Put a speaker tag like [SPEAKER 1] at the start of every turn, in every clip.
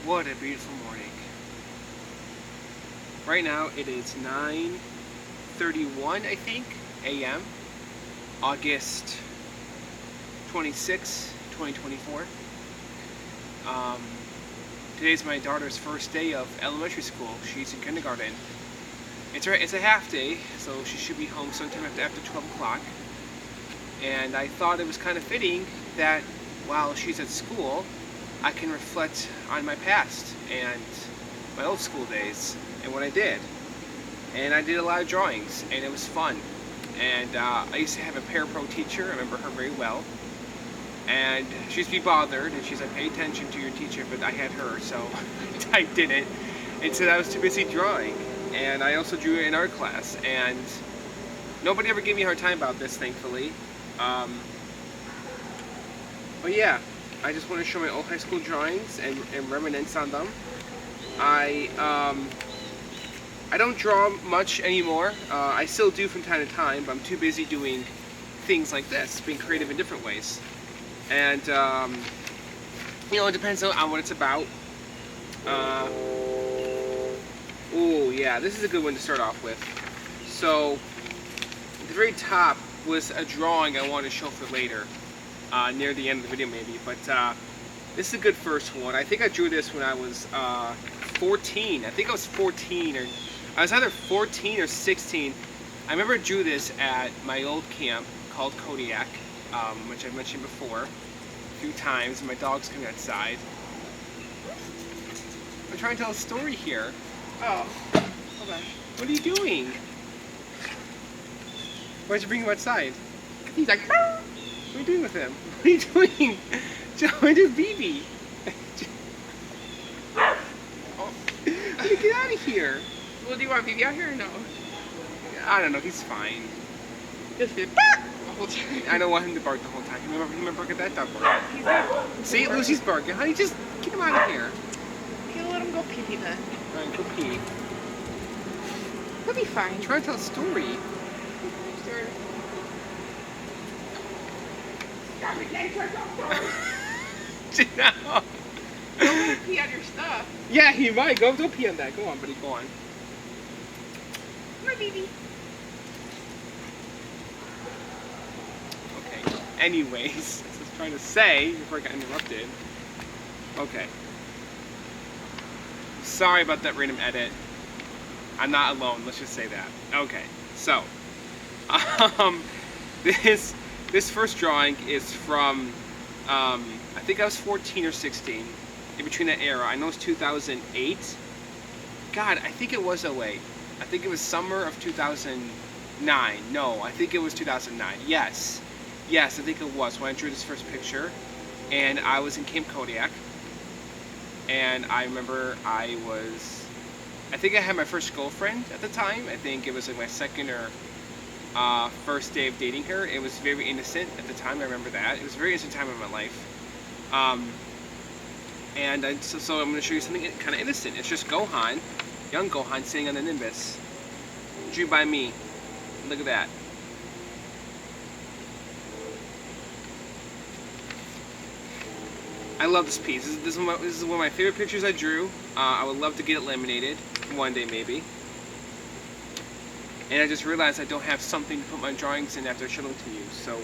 [SPEAKER 1] What a beautiful morning. Right now it is 9:31, I think, a.m. August 26, 2024. Um, Today's my daughter's first day of elementary school. She's in kindergarten. It's a half day, so she should be home sometime after 12 o'clock. And I thought it was kind of fitting that while she's at school, I can reflect on my past and my old school days and what I did. And I did a lot of drawings, and it was fun. And I used to have a parapro teacher. I remember her very well. And she used to be bothered, and she's like, pay attention to your teacher, but I had her, so I didn't. And so I was too busy drawing. And I also drew in art class, and nobody ever gave me a hard time about this, thankfully. But yeah, I just want to show my old high school drawings and reminisce on them. I don't draw much anymore. I still do from time to time, but I'm too busy doing things like this, being creative in different ways. And, it depends on what it's about. Oh yeah, this is a good one to start off with. So, at the very top was a drawing I want to show for later, near the end of the video maybe, but this is a good first one. I think I drew this when I was 14. I think I was 14, or I was either 14 or 16. I remember I drew this at my old camp called Kodiak, which I've mentioned before a few times. My dog's coming outside. I'm trying to tell a story here.
[SPEAKER 2] Oh, hold on.
[SPEAKER 1] What are you doing? Why'd you bring him outside?
[SPEAKER 2] He's like, "Ah."
[SPEAKER 1] What are you doing with him? What are you doing? Joe, just BB. Oh, get out of here.
[SPEAKER 2] Well, do you want Vivi out here or no?
[SPEAKER 1] I don't know, he's fine.
[SPEAKER 2] Just get bark the whole time.
[SPEAKER 1] I don't want him to bark the whole time. Remember bark at that dog bark.
[SPEAKER 2] He's like,
[SPEAKER 1] See, Lucy's barking. Honey, just get him out of here.
[SPEAKER 2] okay, let him go pee-pee then.
[SPEAKER 1] Alright, go pee.
[SPEAKER 2] He'll be fine.
[SPEAKER 1] Try to tell a story.
[SPEAKER 2] Sure.
[SPEAKER 1] No.
[SPEAKER 2] Don't pee on your stuff.
[SPEAKER 1] Yeah, he might. Go pee on that. Go on, buddy. Go on.
[SPEAKER 2] Come on, baby.
[SPEAKER 1] Okay. Anyways, as I was trying to say before I got interrupted. Okay. Sorry about that random edit. I'm not alone. Let's just say that. Okay. So, this first drawing is from I think I was 14 or 16. In between that era. I know it's 2008. God, I think it was 08. I think it was summer of 2009. No, I think it was 2009. Yes, I think it was when I drew this first picture. And I was in Camp Kodiak. And I remember I think I had my first girlfriend at the time. I think it was like my second or first day of dating her. It was very innocent at the time. I remember that. It was a very innocent time in my life. So I'm going to show you something kind of innocent. It's just Gohan, young Gohan, sitting on the Nimbus. Drew by me. Look at that. I love this piece. This is one of my favorite pictures I drew. I would love to get it laminated one day maybe. And I just realized I don't have something to put my drawings in after I show them to you. So,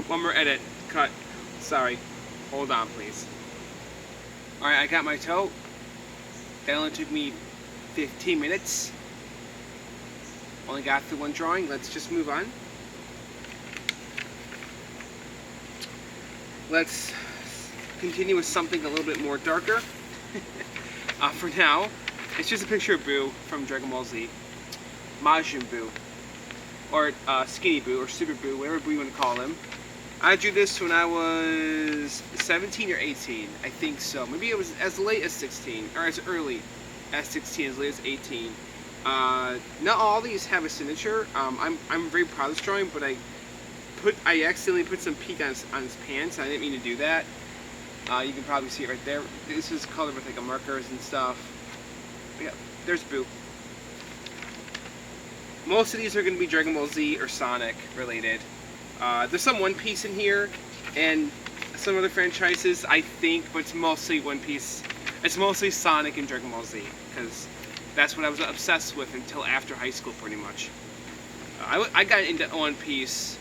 [SPEAKER 1] one more edit. Cut. Sorry. Hold on, please. Alright, I got my toe. That only took me 15 minutes. Only got through one drawing. Let's just move on. Let's continue with something a little bit more darker. For now, it's just a picture of Boo from Dragon Ball Z. Majin Buu. Or Skinny Boo, or Super Boo, whatever Boo you want to call him. I drew this when I was 17 or 18, I think so. Maybe it was as late as 16, or as early as 16, as late as 18. Not all these have a signature. I'm very proud of this drawing, but I accidentally put some pink on his pants. I didn't mean to do that. You can probably see it right there. This is colored with like markers and stuff. Yeah, there's Boo. Most of these are going to be Dragon Ball Z or Sonic related. There's some One Piece in here, and some other franchises, I think, but it's mostly One Piece. It's mostly Sonic and Dragon Ball Z, because that's what I was obsessed with until after high school, pretty much. I got into One Piece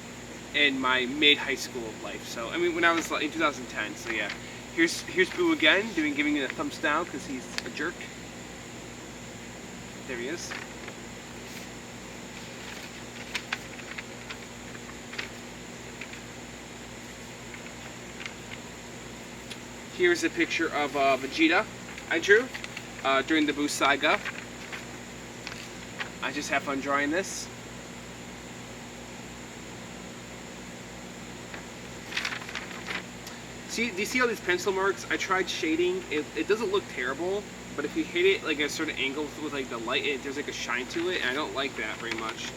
[SPEAKER 1] in my mid-high school life, so, I mean, when I was in 2010, so yeah. Here's Boo again, giving me a thumbs down, because he's a jerk. There he is. Here's a picture of Vegeta I drew during the Boo Saga. I just have fun drawing this. See, do you see all these pencil marks? I tried shading. It doesn't look terrible, but if you hit it like a certain angle with like the light, there's like a shine to it, and I don't like that very much.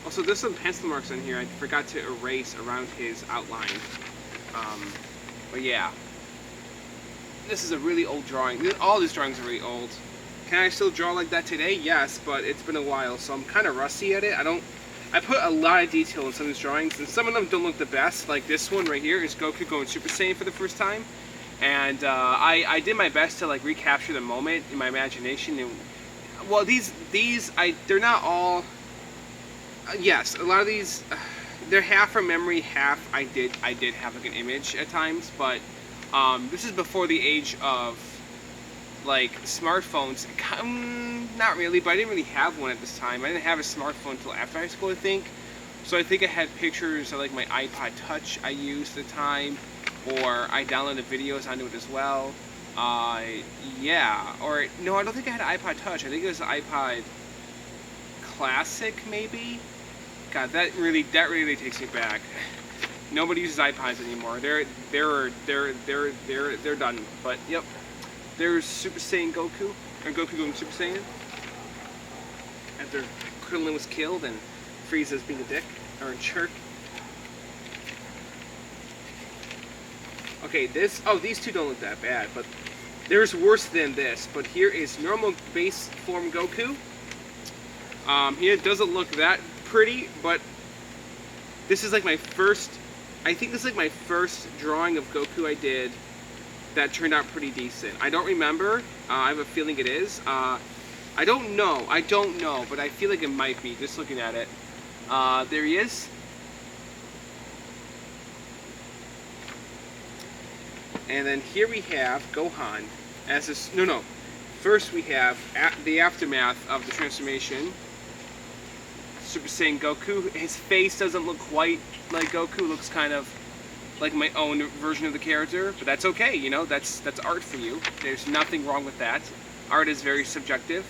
[SPEAKER 1] Also, there's some pencil marks on here I forgot to erase around his outline. But yeah. This is a really old drawing. All these drawings are really old. Can I still draw like that today? Yes, but it's been a while, so I'm kind of rusty at it. I put a lot of detail in some of these drawings, and some of them don't look the best. Like this one right here is Goku going Super Saiyan for the first time, and I did my best to like recapture the moment in my imagination. And well, they're not all. Yes, a lot of these, they're half from memory, half I did have like an image at times, but. This is before the age of, like, smartphones. Not really, but I didn't really have one at this time. I didn't have a smartphone until after high school, I think. So I think I had pictures of, like, my iPod Touch I used at the time, or I downloaded videos onto it as well. Yeah, or, no, I don't think I had an iPod Touch. I think it was an iPod Classic, maybe? God, that really takes me back. Nobody uses iPods anymore. They're done. But yep, there's Super Saiyan Goku, or Goku going Super Saiyan after Krillin was killed and Frieza's being a dick or a jerk. Okay, these two don't look that bad, but there's worse than this. But here is normal base form Goku. He doesn't look that pretty, but this is like my first. I think this is like my first drawing of Goku I did that turned out pretty decent. I don't remember. I have a feeling it is. I don't know, but I feel like it might be, just looking at it. There he is. And then here we have Gohan as this, no. First we have the aftermath of the transformation. Super Saiyan Goku. His face doesn't look quite like Goku. Looks kind of like my own version of the character, but that's okay. You know, that's art for you. There's nothing wrong with that. Art is very subjective.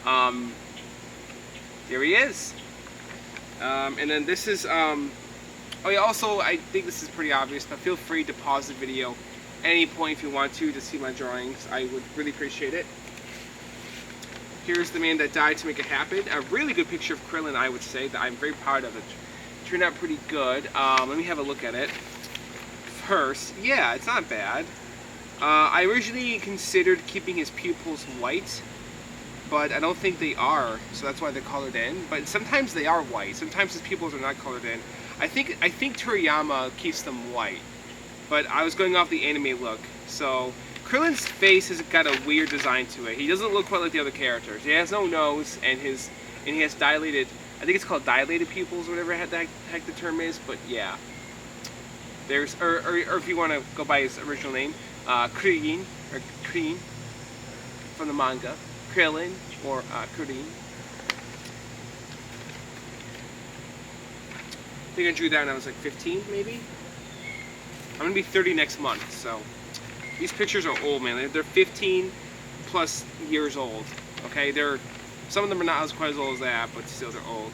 [SPEAKER 1] There he is. And then this is. Oh yeah. Also, I think this is pretty obvious, but feel free to pause the video any point if you want to see my drawings. I would really appreciate it. Here's the man that died to make it happen. A really good picture of Krillin, I would say, that I'm very proud of. It turned out pretty good. Let me have a look at it first. Yeah, it's not bad. I originally considered keeping his pupils white, but I don't think they are, so that's why they're colored in. But sometimes they are white. Sometimes his pupils are not colored in. I think Toriyama keeps them white, but I was going off the anime look, so. Krillin's face has got a weird design to it. He doesn't look quite like the other characters. He has no nose, and he has dilated. I think it's called dilated pupils, or whatever the heck the term is. But yeah, there's or if you want to go by his original name, Krillin from the manga, Krillin or Krillin. I think I drew that when I was like 15, maybe. I'm gonna be 30 next month, so. These pictures are old, man. They're 15 plus years old. Okay, some of them are not quite as old as that, but still they're old.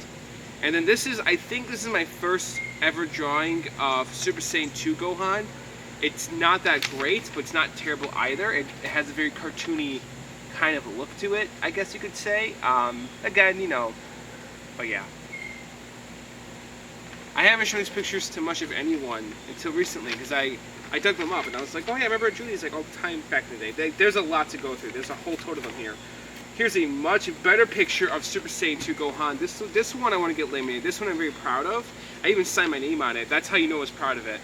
[SPEAKER 1] And then I think this is my first ever drawing of Super Saiyan 2 Gohan. It's not that great, but it's not terrible either. It has a very cartoony kind of look to it, I guess you could say. Again, you know, but yeah. I haven't shown these pictures to much of anyone until recently, because I dug them up, and I was like, oh yeah, I remember Julie's like all the time back in the day. There's a lot to go through. There's a whole total of them here. Here's a much better picture of Super Saiyan 2 Gohan. This one I want to get laminated. This one I'm very proud of. I even signed my name on it. That's how you know I was proud of it.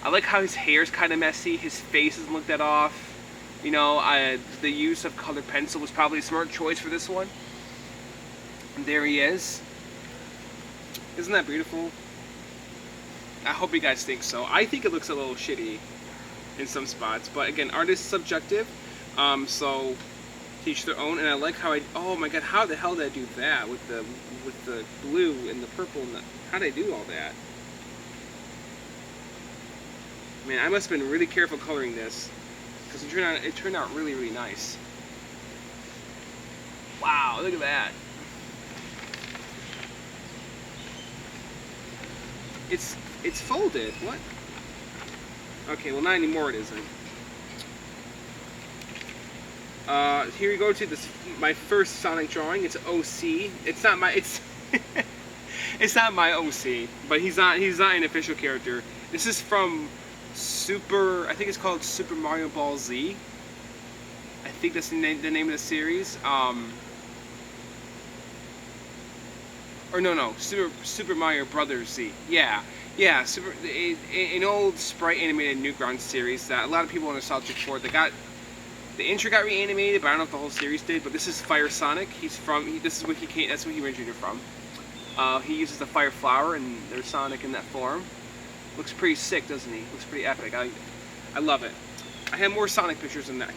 [SPEAKER 1] I like how his hair's kind of messy. His face doesn't look that off. You know, the use of colored pencil was probably a smart choice for this one. And there he is. Isn't that beautiful? I hope you guys think so. I think it looks a little shitty in some spots, but again, art is subjective. So teach their own. And I like how oh my god, how the hell did I do that with the blue and the purple and how did I do all that? Man, I must have been really careful coloring this because it turned out really, really nice. Wow, look at that. It's folded. What? Okay, well not anymore. It isn't. Here we go to this my first Sonic drawing. It's OC. It's not my it's not my OC, but he's not an official character. This is from I think it's called Super Mario Ball Z. I think that's the name of the series. Or no, Super Mario Brothers Z. Yeah, an old sprite animated Newgrounds series that a lot of people are nostalgic for. The intro got reanimated, but I don't know if the whole series did. But this is Fire Sonic. This is what he came. That's where he originated from. He uses the fire flower, and there's Sonic in that form. Looks pretty sick, doesn't he? Looks pretty epic. I love it. I have more Sonic pictures than that.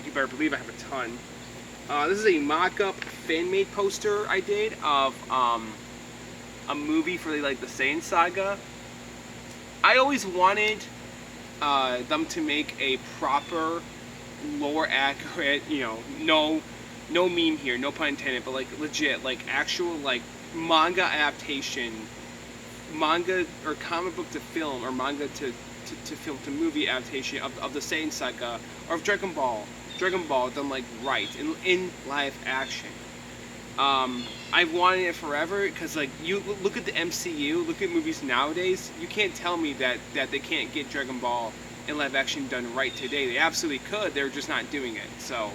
[SPEAKER 1] You better believe I have a ton. This is a mock-up fan-made poster I did of a movie for the Saiyan Saga. I always wanted them to make a proper, lore-accurate, no meme here, no pun intended, but legit, actual manga adaptation, manga or comic book to film, or manga to film to movie adaptation of the Saiyan Saga or of Dragon Ball done right in live action. I've wanted it forever because you look at the MCU, look at movies nowadays. You can't tell me that they can't get Dragon Ball in live action done right today. They absolutely could. They're just not doing it. So,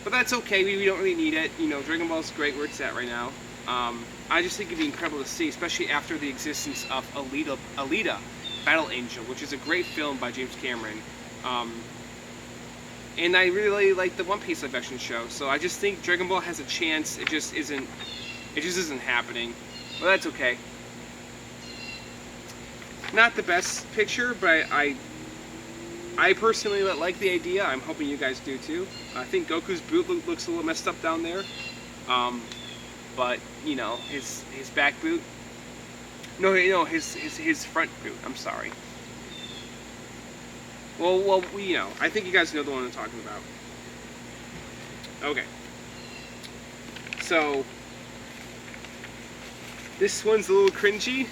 [SPEAKER 1] but that's okay. We don't really need it. Dragon Ball's great where it's at right now. I just think it'd be incredible to see, especially after the existence of Alita, Battle Angel, which is a great film by James Cameron. And I really like the One Piece live action show, so I just think Dragon Ball has a chance. It just isn't happening. Well, that's okay. Not the best picture, but I personally like the idea. I'm hoping you guys do too. I think Goku's boot looks a little messed up down there. But his back boot. No, his front boot. I'm sorry. Well, I think you guys know the one I'm talking about. Okay. So this one's a little cringy.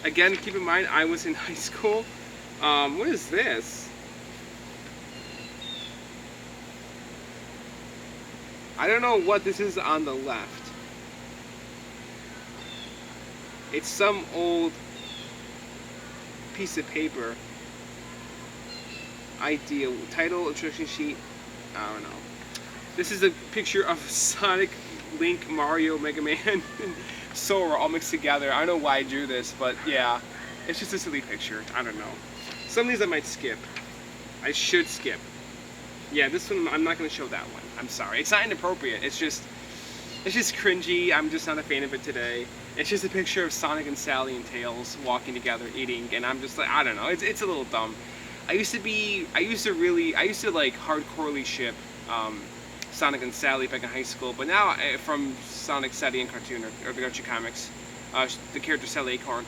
[SPEAKER 1] Again, keep in mind I was in high school. What is this? I don't know what this is on the left. It's some old piece of paper. Ideal title, instruction sheet. I don't know. This is a picture of Sonic, Link, Mario, Mega Man, and Sora all mixed together. I don't know why I drew this, but yeah, it's just a silly picture. I don't know. Some of these I might skip. I should skip. Yeah, this one I'm not going to show that one. I'm sorry. It's not inappropriate. It's just cringy. I'm just not a fan of it today. It's just a picture of Sonic and Sally and Tails walking together eating, and I'm just I don't know. It's a little dumb. I used to hardcorely ship Sonic and Sally back in high school, but now from Sonic, Sally, and Cartoon or the Archie Comics, the character Sally Acorn,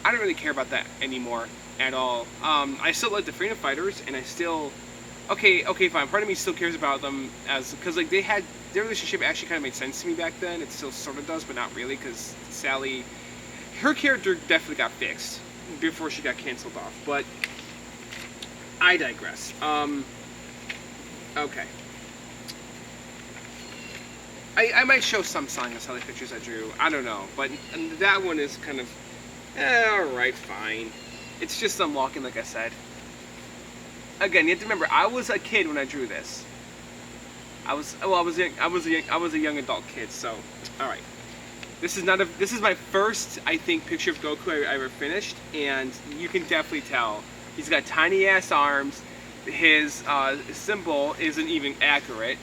[SPEAKER 1] I don't really care about that anymore at all. I still like the Freedom Fighters, and I still okay, fine. Part of me still cares about them because their relationship actually kind of made sense to me back then. It still sort of does, but not really, because Sally, her character definitely got fixed before she got canceled off, but I digress. Okay. I might show some Sonic and Sally pictures I drew. I don't know. But that one is kind of... alright, fine. It's just them walking, like I said. Again, you have to remember, I was a kid when I drew this. I was a young adult kid, so... Alright. This is my first, I think, picture of Goku I ever finished, and you can definitely tell he's got tiny ass arms. His symbol isn't even accurate.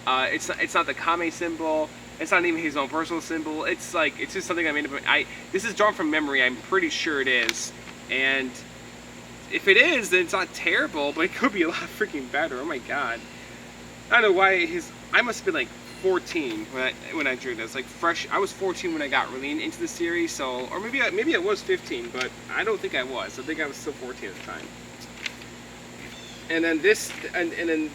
[SPEAKER 1] It's not the Kame symbol. It's not even his own personal symbol. It's just something I made up. This is drawn from memory. I'm pretty sure it is, and if it is, then it's not terrible, but it could be a lot freaking better. Oh my god. I don't know why I must have been like 14 when I drew this. Like fresh, I was 14 when I got really into the series, so, or maybe I was 15, but I don't think I was. I think I was still 14 at the time. And then then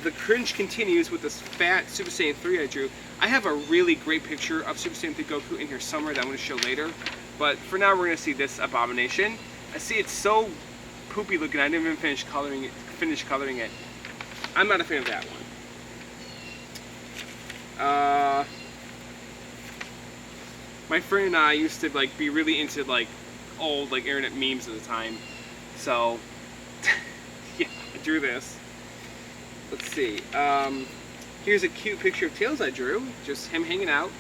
[SPEAKER 1] the cringe continues with this fat Super Saiyan 3 I drew. I have a really great picture of Super Saiyan 3 Goku in here somewhere that I'm going to show later. But for now, we're going to see this abomination. I see it's so poopy looking. I didn't even finish coloring it. I'm not a fan of that one. My friend and I used to like be really into like old like internet memes at the time. So yeah, I drew this. Let's see. Here's a cute picture of Tails I drew. Just him hanging out.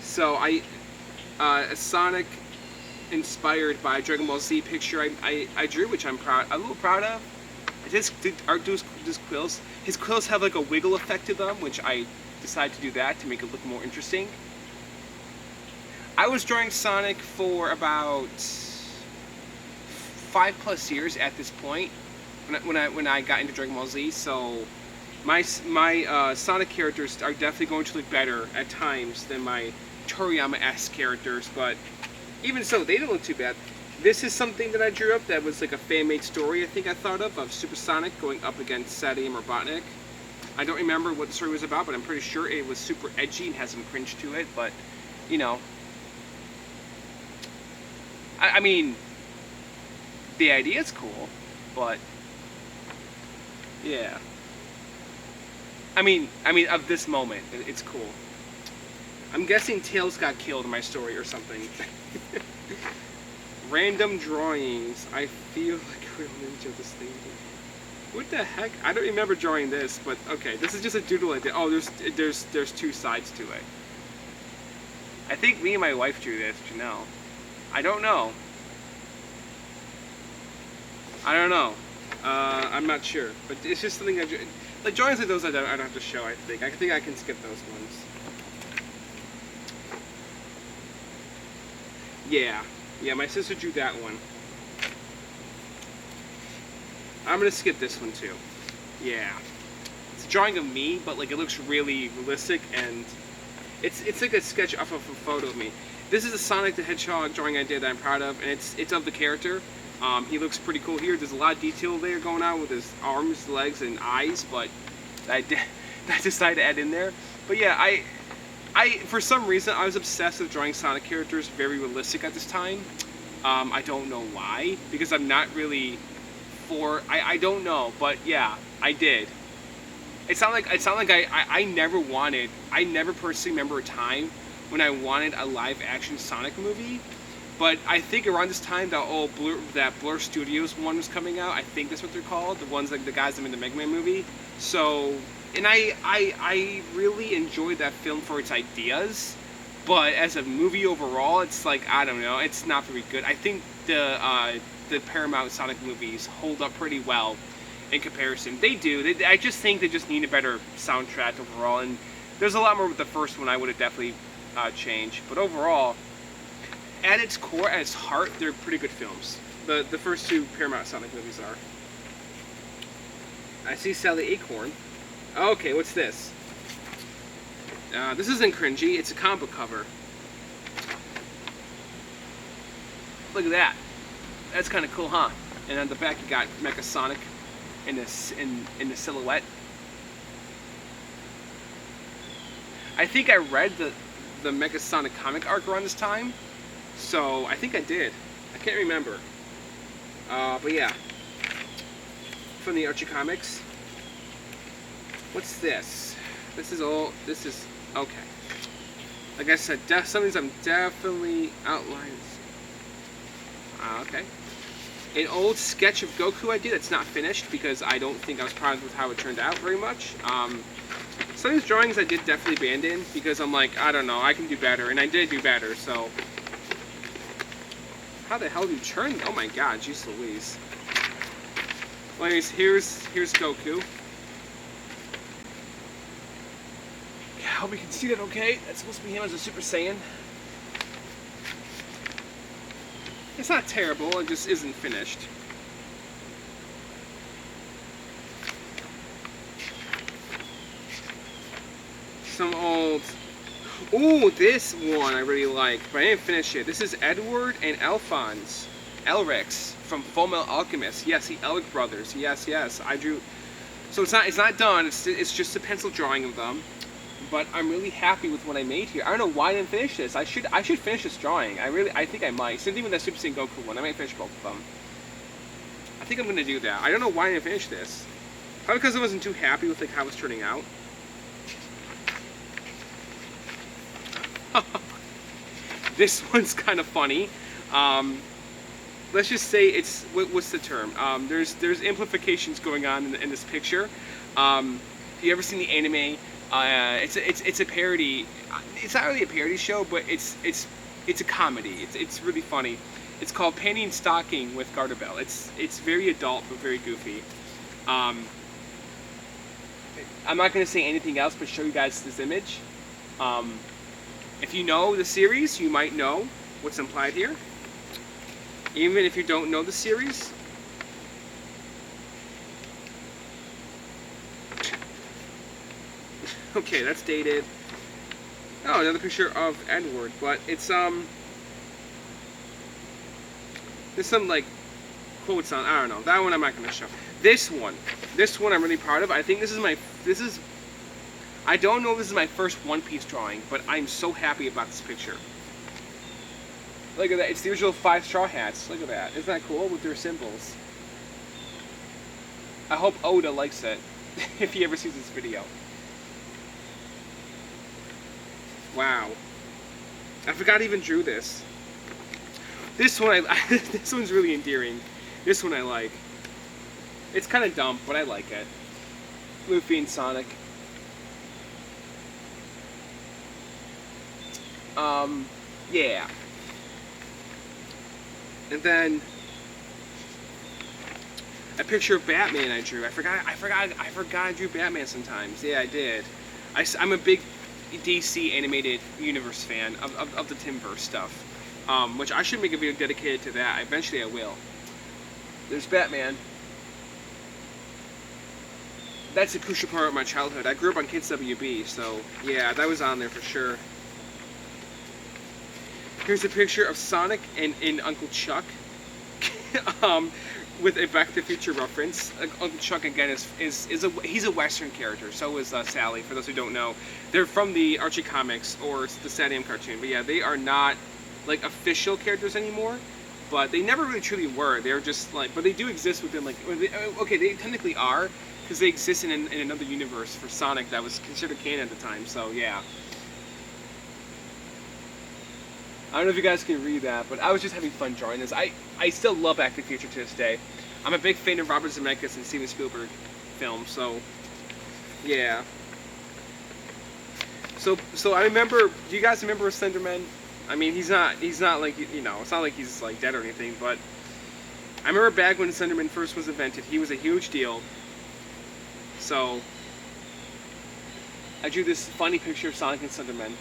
[SPEAKER 1] So a Sonic inspired by Dragon Ball Z picture I drew, which I'm a little proud of. I just did art do his quills. His quills have like a wiggle effect to them, which I decided to do that to make it look more interesting. I was drawing Sonic for about 5+ years at this point when I got into Dragon Ball Z. So my Sonic characters are definitely going to look better at times than my Toriyama-esque characters, but even so, they don't look too bad. This is something that I drew up that was like a fan-made story I think I thought of Super Sonic going up against Saiyajin Robotnik. I don't remember what the story was about, but I'm pretty sure it was super edgy and has some cringe to it, but, you know. I mean, the idea's cool, but, yeah. I mean, of this moment, it's cool. I'm guessing Tails got killed in my story or something. Random drawings. I feel like a real ninja this thing. What the heck? I don't remember drawing this, but okay. This is just a doodle I did. Oh, there's two sides to it. I think me and my wife drew this, you know. I don't know. I'm not sure, but it's just something I drew. Like drawings like those I don't have to show, I think. I think I can skip those ones. Yeah, my sister drew that one. I'm gonna skip this one too. Yeah. It's a drawing of me, but like it looks really realistic, and it's like a sketch off of a photo of me. This is a Sonic the Hedgehog drawing I did that I'm proud of, and it's of the character. He looks pretty cool here. There's a lot of detail there going on with his arms, legs, and eyes, but I decided to add in there. But yeah, I for some reason I was obsessed with drawing Sonic characters very realistic at this time. I don't know why, because I'm not really I don't know, but yeah, I did. It's not like I never personally remember a time when I wanted a live action Sonic movie. But I think around this time that Blur Studios one was coming out. I think that's what they're called. The ones like the guys that made the Mega Man movie. So, and I really enjoyed that film for its ideas. But as a movie overall, it's like, I don't know, it's not very good. I think the Paramount Sonic movies hold up pretty well in comparison. They do. I just think they just need a better soundtrack overall. And there's a lot more with the first one I would have definitely changed. But overall, at its core, at its heart, they're pretty good films. The first two Paramount Sonic movies are. I see Sally Acorn. Okay, what's this? This isn't cringy. It's a comic book cover. Look at that. That's kind of cool, huh? And on the back, you got Mecha Sonic in the silhouette. I think I read the Mecha Sonic comic arc around this time. So, I think I did. I can't remember. But yeah. From the Archie Comics. What's this? This is, okay. Like I said, some of these I'm definitely outlines. Okay. an old sketch of Goku I did that's not finished because I don't think I was proud with how it turned out very much. Some of these drawings I did definitely abandon because I'm like, I don't know, I can do better, and I did do better, so. How the hell do you turn? Oh my god, jeez Louise. Well, anyways, here's Goku. I hope you can see that okay. That's supposed to be him as a Super Saiyan. It's not terrible, it just isn't finished. Some old... Ooh, this one I really like, but I didn't finish it. This is Edward and Alphonse Elrics from Fullmetal Alchemist. Yes, the Elric brothers. Yes, I drew... So it's not done, it's just a pencil drawing of them. But I'm really happy with what I made here. I don't know why I didn't finish this. I should finish this drawing. I think I might. Same thing with that Super Saiyan Goku one. I might finish both of them. I think I'm gonna do that. I don't know why I didn't finish this. Probably because I wasn't too happy with like how it was turning out. This one's kind of funny. Let's just say it's what's the term? There's amplifications going on in this picture. If you ever seen the anime? It's a parody. It's not really a parody show, but it's a comedy. It's really funny. It's called Panty and Stocking with Garterbell. It's very adult but very goofy. I'm not gonna say anything else but show you guys this image. If you know the series, you might know what's implied here. Even if you don't know the series. Okay, that's dated. Oh, another picture of Edward, but it's there's some like quotes on. I don't know. That one I'm not gonna show. This one I'm really proud of. I think I don't know if this is my first One Piece drawing, but I'm so happy about this picture. Look at that. It's the usual 5 Straw Hats. Look at that. Isn't that cool with their symbols? I hope Oda likes it if he ever sees this video. Wow. I forgot I even drew this. This one, this one's really endearing. This one I like. It's kind of dumb, but I like it. Luffy and Sonic. Yeah. And then a picture of Batman I drew. I forgot I drew Batman sometimes. Yeah, I did. I'm a big DC animated universe fan of the Timverse stuff, which I should make a video dedicated to that. Eventually I will. There's Batman. That's a crucial part of my childhood. I grew up on Kids WB, so yeah, that was on there for sure. Here's a picture of Sonic and Uncle Chuck, with a Back to the Future reference. Uncle Chuck again he's a Western character. So is Sally. For those who don't know, they're from the Archie comics or the Saturday cartoon. But yeah, they are not like official characters anymore. But they never really truly were. They're just like, but they do exist within like. Okay, they technically are because they exist in another universe for Sonic that was considered canon at the time. So yeah. I don't know if you guys can read that, but I was just having fun drawing this. I still love Back to the Future to this day. I'm a big fan of Robert Zemeckis and Steven Spielberg films, so yeah. So I remember. Do you guys remember Slenderman? I mean, he's not like, you know, it's not like he's like dead or anything, but I remember back when Slenderman first was invented, he was a huge deal. So I drew this funny picture of Sonic and Slenderman.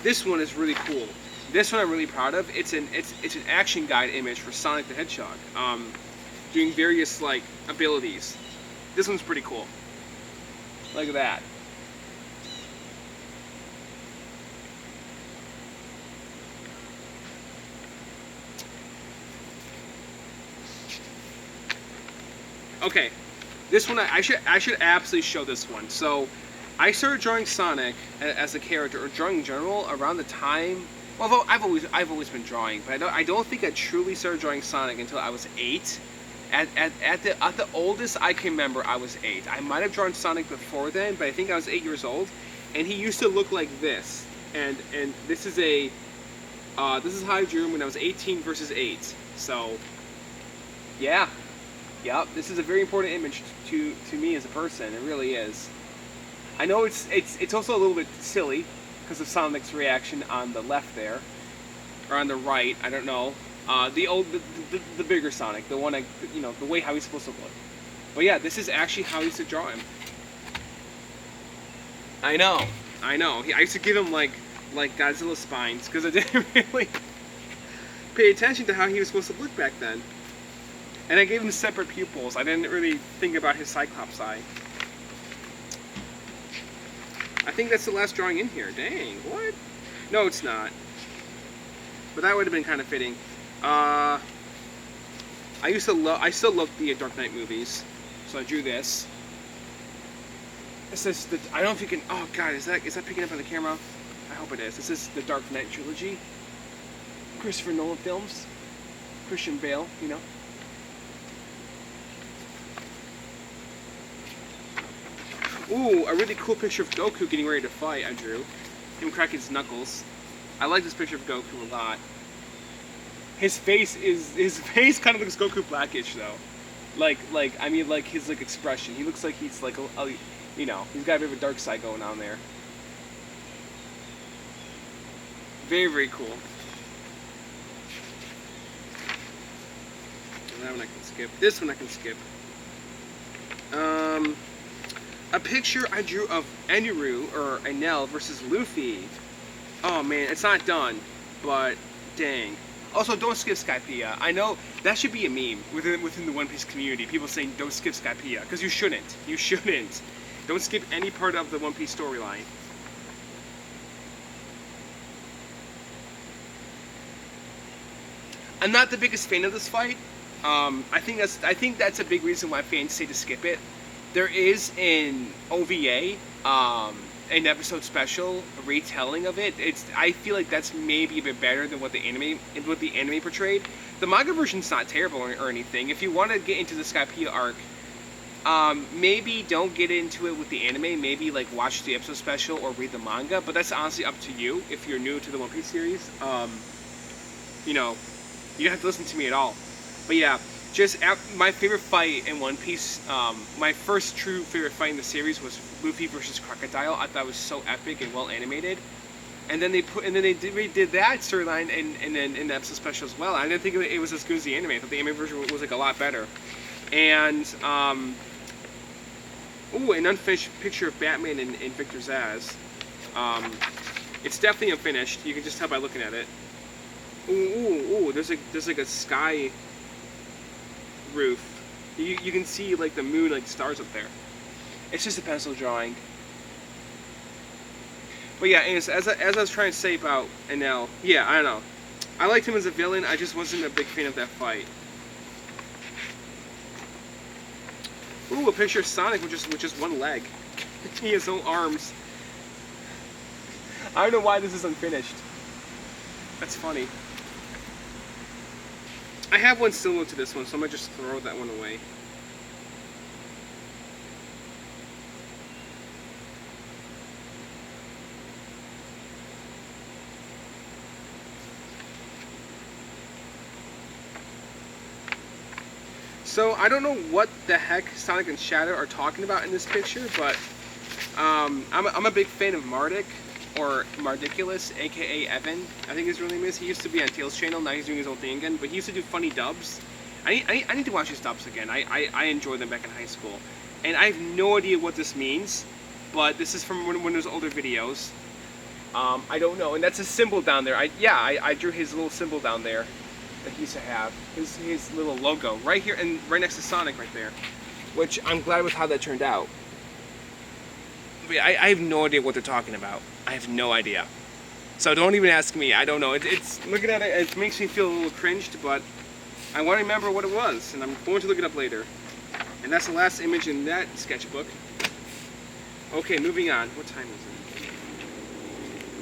[SPEAKER 1] This one is really cool. This one I'm really proud of. It's an action guide image for Sonic the Hedgehog, doing various like abilities. This one's pretty cool. Look at that. Okay, this one I should absolutely show this one. So I started drawing Sonic as a character, or drawing in general, around the time. Well, I've always been drawing, but I don't think I truly started drawing Sonic until I was 8. At the oldest I can remember, I was 8. I might have drawn Sonic before then, but I think I was 8 years old, and he used to look like this. and this is a this is how I drew him when I was 18 versus 8. So yeah, yep. This is a very important image to me as a person. It really is. I know it's also a little bit silly because of Sonic's reaction on the left there, or on the right. I don't know. The bigger Sonic, the one the way how he's supposed to look. But yeah, this is actually how I used to draw him. I know. I used to give him like Godzilla spines because I didn't really pay attention to how he was supposed to look back then. And I gave him separate pupils. I didn't really think about his Cyclops eye. I think that's the last drawing in here. Dang, what? No, it's not. But that would have been kind of fitting. I still love the Dark Knight movies, so I drew this. This is I don't know if you can. Oh God, is that picking up on the camera? I hope it is. This is the Dark Knight trilogy. Christopher Nolan films. Christian Bale, you know. Ooh, a really cool picture of Goku getting ready to fight. I drew him cracking his knuckles. I like this picture of Goku a lot. His face kind of looks Goku Blackish though. Like his expression. He looks like he's like he's got a bit of a dark side going on there. Very, very cool. That one I can skip. This one I can skip. A picture I drew of Enel or Enel versus Luffy. Oh man, it's not done, but dang. Also, don't skip Skypiea. I know that should be a meme within the One Piece community. People saying don't skip Skypiea because you shouldn't. You shouldn't. Don't skip any part of the One Piece storyline. I'm not the biggest fan of this fight. I think that's a big reason why fans say to skip it. There is an OVA, an episode special retelling of it. I feel like that's maybe a bit better than what the anime portrayed. The manga version's not terrible or anything. If you want to get into the Skypiea arc, maybe don't get into it with the anime. Maybe like watch the episode special or read the manga. But that's honestly up to you. If you're new to the One Piece series, you don't have to listen to me at all. But yeah. Just my favorite fight in One Piece, my first true favorite fight in the series was Luffy versus Crocodile. I thought it was so epic and well animated. And then they redid that storyline in the episode special as well. I didn't think it was as good as the anime. I thought the anime version was like a lot better. And an unfinished picture of Batman and Victor Zsasz. It's definitely unfinished. You can just tell by looking at it. Ooh, there's like a sky roof. You can see like the moon, like stars up there. It's just a pencil drawing. But yeah, anyways, as I was trying to say about Enel, yeah, I don't know. I liked him as a villain. I just wasn't a big fan of that fight. Ooh, a picture of Sonic with just one leg. He has no arms. I don't know why this is unfinished. That's funny. I have one similar to this one, so I'm going to just throw that one away. So, I don't know what the heck Sonic and Shadow are talking about in this picture, but I'm a big fan of Mardik, or Mardiculous, aka Evan, I think his real name is. He used to be on Tails' channel, now he's doing his own thing again, but he used to do funny dubs. I need to watch his dubs again. I enjoyed them back in high school. And I have no idea what this means, but this is from one of those older videos. I don't know, and that's a symbol down there. I drew his little symbol down there that he used to have. His little logo, right here, and right next to Sonic right there. Which I'm glad with how that turned out. But I have no idea what they're talking about. I have no idea. So don't even ask me. I don't know. It's looking at it, it makes me feel a little cringed, but I want to remember what it was, and I'm going to look it up later. And that's the last image in that sketchbook. Okay, moving on. What time is it?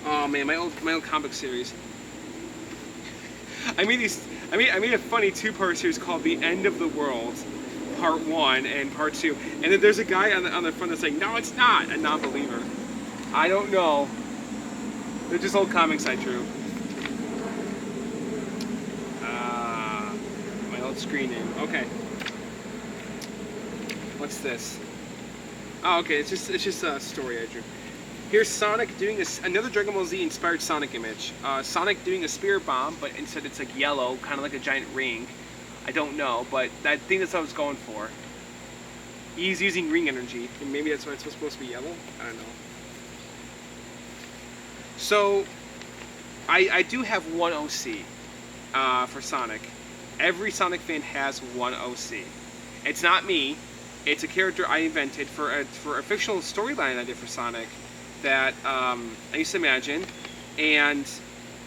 [SPEAKER 1] Oh man, my old comic series. I made a funny two-part series called The End of the World, Part 1 and Part 2. And then there's a guy on the front that's like, no, it's not, a non-believer. I don't know. They're just old comics I drew. My old screen name. Okay. What's this? Oh, okay. It's just a story I drew. Here's Sonic doing another Dragon Ball Z inspired Sonic image. Sonic doing a spirit bomb, but instead it's like yellow, kind of like a giant ring. I don't know, but I think that's what I was going for. He's using ring energy, and maybe that's why it's supposed to be yellow. I don't know. So, I do have one OC for Sonic. Every Sonic fan has one OC. It's not me. It's a character I invented for a fictional storyline I did for Sonic that I used to imagine, and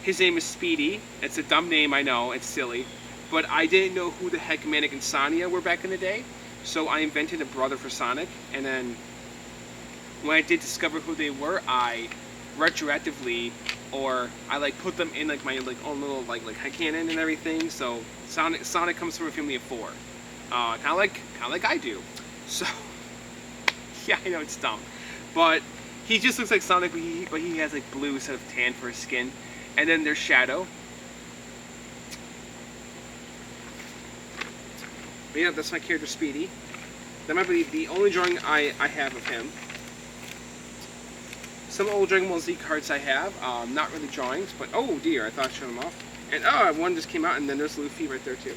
[SPEAKER 1] his name is Speedy. It's a dumb name, I know, it's silly, but I didn't know who the heck Manic and Sonia were back in the day, so I invented a brother for Sonic, and then when I did discover who they were, I retroactively, or I like put them in like my like own little like headcanon and everything. So Sonic comes from a family of 4, kind of like I do. So yeah, I know it's dumb, but he just looks like Sonic, but he has like blue instead of tan for his skin. And then there's Shadow. But yeah, that's my character Speedy. That might be the only drawing I have of him. Some old Dragon Ball Z cards I have, not really drawings, but oh dear, I thought I showed them off. And oh, one just came out, and then there's Luffy right there too.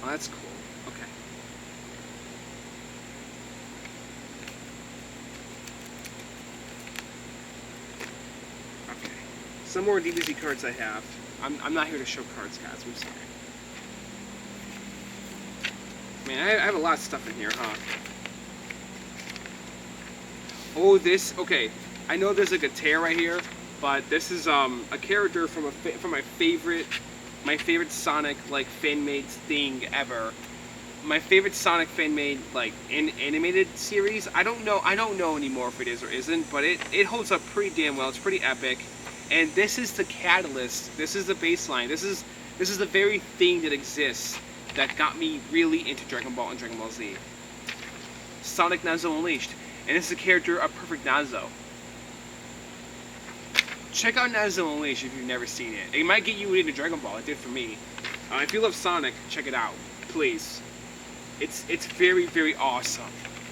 [SPEAKER 1] Oh, that's cool. Okay. Okay. Some more DBZ cards I have. I'm not here to show cards, guys. I'm sorry. Man, I have a lot of stuff in here, huh? Oh, this. Okay. I know there's like a tear right here, but this is a character from my favorite Sonic like fan-made thing ever. My favorite Sonic fan-made like animated series. I don't know anymore if it is or isn't, but it holds up pretty damn well. It's pretty epic, and this is the catalyst. This is the baseline. This is the very thing that exists that got me really into Dragon Ball and Dragon Ball Z. Sonic Nazo Unleashed, and this is a character of Perfect Nazo. Check out Nazo Unleashed if you've never seen it. It might get you into Dragon Ball. It did for me. If you love Sonic, check it out, please. It's very, very awesome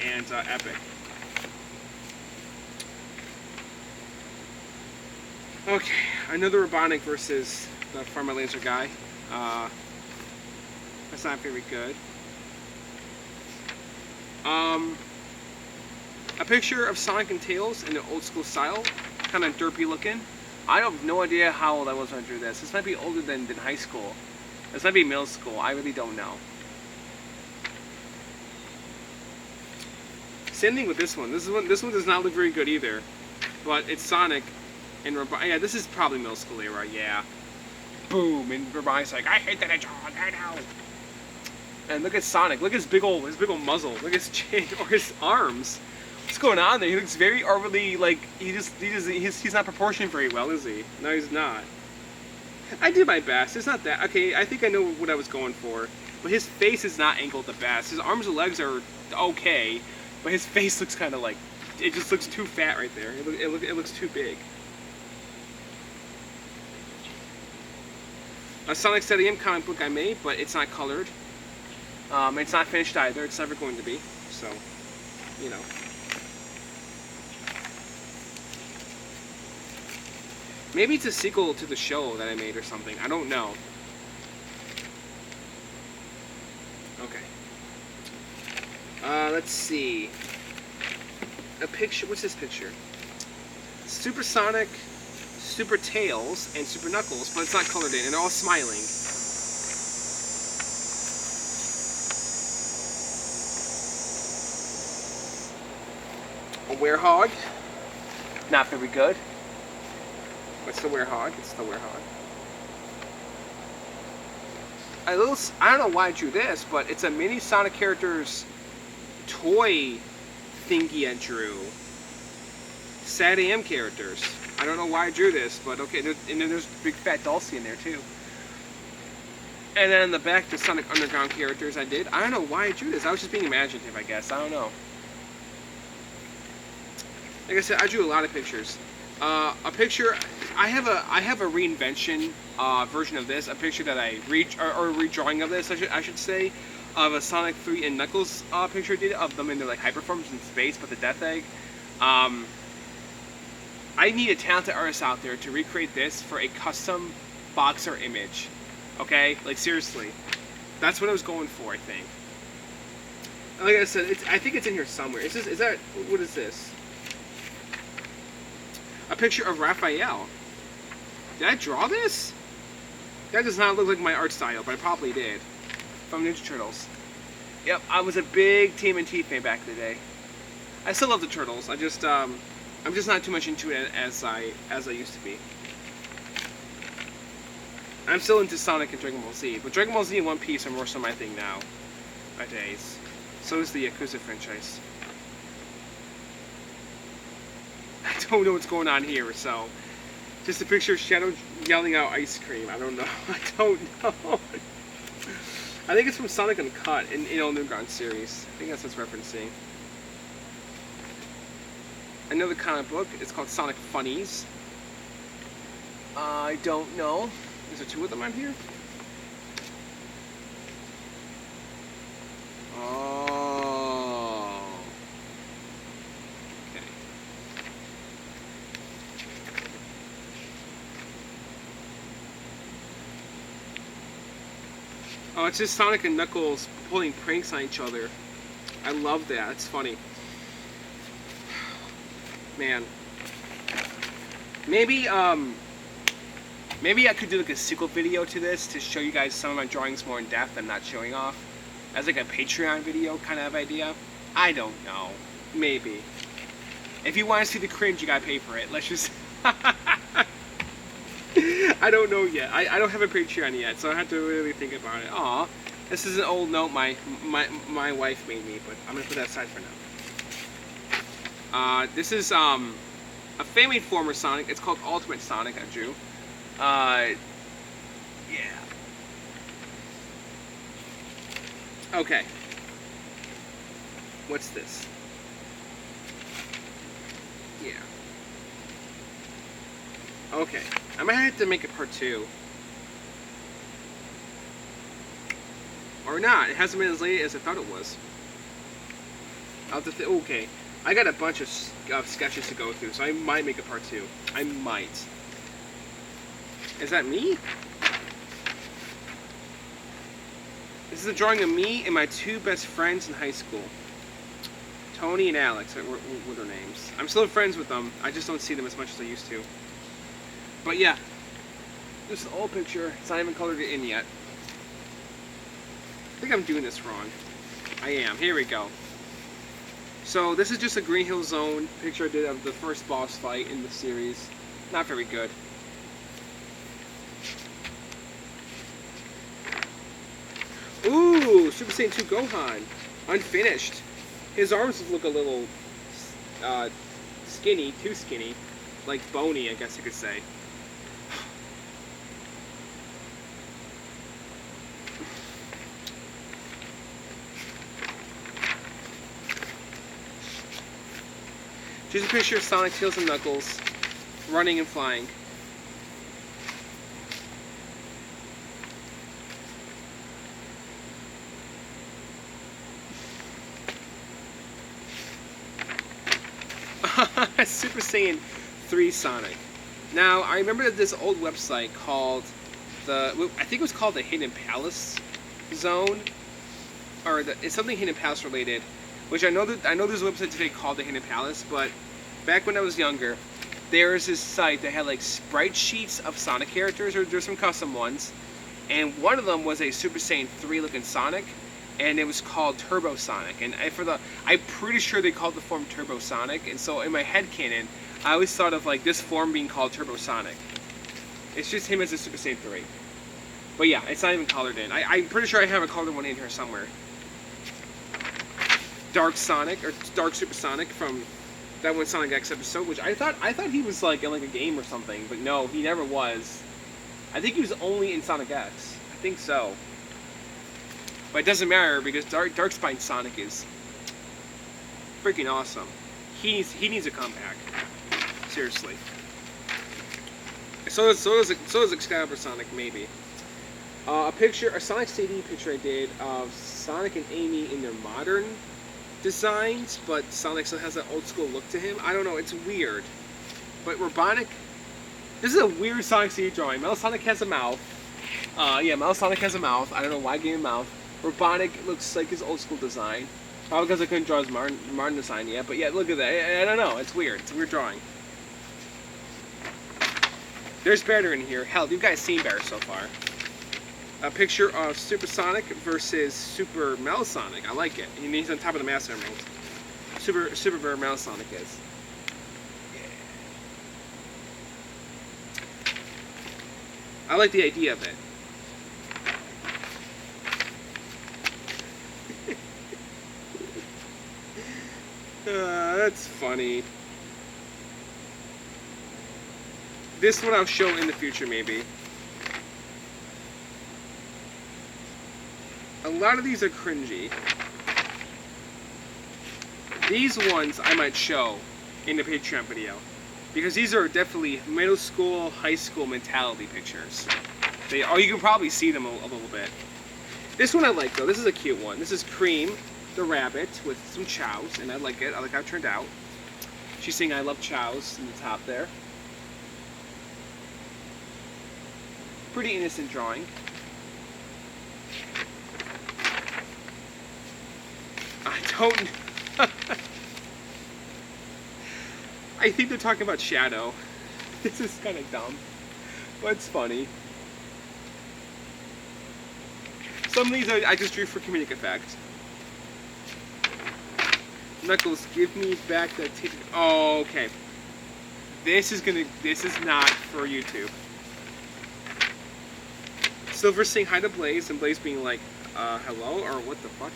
[SPEAKER 1] and epic. Okay, another Robotnik versus the Pharma Laser guy. That's not very good. A picture of Sonic and Tails in an old school style, kind of derpy looking. I have no idea how old I was when I drew this. This might be older than high school. This might be middle school. I really don't know. Same thing with this one. This one does not look very good either. But it's Sonic and Robotnik. Yeah, this is probably middle school era. Yeah. Boom, and Robotnik's like, I hate that I draw. I know. And look at Sonic. Look at his big old muzzle. Look at his chin or his arms. What's going on there? He looks very overly like he's not proportioned very well, is he? No, he's not. I did my best. It's not that okay. I think I know what I was going for, but his face is not angled the best. His arms and legs are okay, but his face looks kind of like it just looks too fat right there. It looks too big. A Sonic Stadium comic book I made, but it's not colored. It's not finished either. It's never going to be. So, you know. Maybe it's a sequel to the show that I made or something. I don't know. Okay. Let's see. A picture. What's this picture? Super Sonic, Super Tails, and Super Knuckles, but it's not colored in, and they're all smiling. A Werehog. Not very good. What's the Werehog? It's the Werehog. I don't know why I drew this, but it's a mini Sonic character's toy thingy I drew. Sad AM characters. I don't know why I drew this, but okay. And then there's big fat Dulcie in there too. And then in the back, the Sonic Underground characters I did. I don't know why I drew this. I was just being imaginative, I guess. I don't know. Like I said, I drew a lot of pictures. A picture, I have a reinvention version of this. A picture that I or a redrawing of this, I should say, of a Sonic 3 and Knuckles picture I did of them in their like hyperforms in space, but the Death Egg. I need a talented artist out there to recreate this for a custom boxer image. Okay, like seriously, that's what I was going for. I think. And like I said, I think it's in here somewhere. Is that what is this? A picture of Raphael. Did I draw this? That does not look like my art style, but I probably did. From Ninja Turtles. Yep, I was a big TMNT fan back in the day. I still love the Turtles. I'm just not too much into it as I used to be. I'm still into Sonic and Dragon Ball Z, but Dragon Ball Z and One Piece are more so my thing nowadays. So is the Yakuza franchise. I don't know what's going on here, so just a picture of Shadow yelling out ice cream. I don't know. I don't know. I think it's from Sonic Uncut in Underground series. I think that's what it's referencing. Another comic book. It's called Sonic Funnies. I don't know. Is there two of them on here? Oh. Okay. Oh, it's just Sonic and Knuckles pulling pranks on each other. I love that. It's funny. Man. Maybe I could do like a sequel video to this to show you guys some of my drawings more in depth and not showing off. As like a Patreon video kind of idea. I don't know. Maybe. If you want to see the cringe, you gotta pay for it. Let's just... I don't know yet. I don't have a Patreon yet, so I have to really think about it. Aw. This is an old note my wife made me, but I'm gonna put that aside for now. This is a fan-made form of Sonic. It's called Ultimate Sonic, I drew. Yeah. Okay. What's this? Yeah. Okay. I might have to make a part 2. Or not. It hasn't been as late as I thought it was. Okay. I got a bunch of sketches to go through, so I might make a part 2. I might. Is that me? This is a drawing of me and my two best friends in high school. Tony and Alex, what are their names? I'm still friends with them. I just don't see them as much as I used to. But yeah, this is an old picture. It's not even colored in yet. I think I'm doing this wrong. I am. Here we go. So this is just a Green Hill Zone picture I did of the first boss fight in the series. Not very good. Ooh, Super Saiyan 2 Gohan. Unfinished. His arms look a little skinny, too skinny. Like bony, I guess you could say. Here's a picture of Sonic, Tails, and Knuckles running and flying. Super Saiyan 3 Sonic. Now, I remember that this old website called I think it was called the Hidden Palace Zone, or it's something Hidden Palace related. Which I know there's a website today called the Hidden Palace, but back when I was younger, there was this site that had like sprite sheets of Sonic characters, or there's some custom ones, and one of them was a Super Saiyan 3 looking Sonic, and it was called Turbo Sonic. And I'm pretty sure they called the form Turbo Sonic, and so in my head canon, I always thought of like this form being called Turbo Sonic. It's just him as a Super Saiyan 3. But yeah, it's not even colored in. I'm pretty sure I have a colored one in here somewhere. Dark Sonic, or Dark Super Sonic from that one Sonic X episode, which I thought he was like in like a game or something, but no, he never was. I think he was only in Sonic X. I think so. But it doesn't matter because Darkspine Sonic is freaking awesome. He needs a comeback. Seriously. So does Excalibur Sonic, maybe. A Sonic CD picture I did of Sonic and Amy in their modern designs, but Sonic still has that old school look to him. I don't know, it's weird. But Robotnik, this is a weird Sonic CD drawing. Metal Sonic has a mouth. Yeah, Metal Sonic has a mouth. I don't know why I gave him a mouth. Robotnik looks like his old school design. Probably because I couldn't draw his modern design yet. But yeah, look at that. I don't know. It's weird. It's a weird drawing. There's better in here. Hell, you guys seen better so far. A picture of Super Sonic versus Super Metal Sonic. I like it. And he's on top of the Master Emerald. Super Bear Metal Sonic is. I like the idea of it. That's funny. This one I'll show in the future, maybe. A lot of these are cringy. These ones I might show in the Patreon video. Because these are definitely middle school, high school mentality pictures. You can probably see them a little bit. This one I like though. This is a cute one. This is Cream, the rabbit, with some chows, and I like it. I like how it turned out. She's saying I love chows in the top there. Pretty innocent drawing. I don't... I think they're talking about Shadow. This is kind of dumb, but it's funny. Some of these I just drew for comedic effect. Knuckles, give me back that tape. Oh, okay. This is not for YouTube. Silver saying hi to Blaze, and Blaze being like, hello, or what the fuck?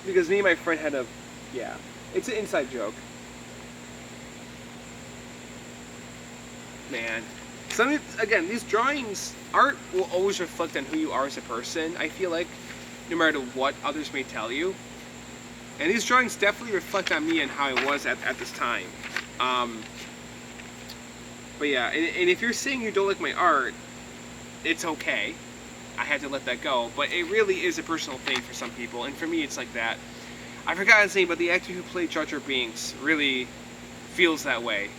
[SPEAKER 1] Because me and my friend had a, yeah, it's an inside joke. Man. Again, these drawings, art will always reflect on who you are as a person, I feel like, no matter what others may tell you. And these drawings definitely reflect on me and how I was at this time. But yeah, and if you're saying you don't like my art, it's okay. I had to let that go, but it really is a personal thing for some people, and for me it's like that. I forgot his name, but the actor who played Jar Jar Binks really feels that way.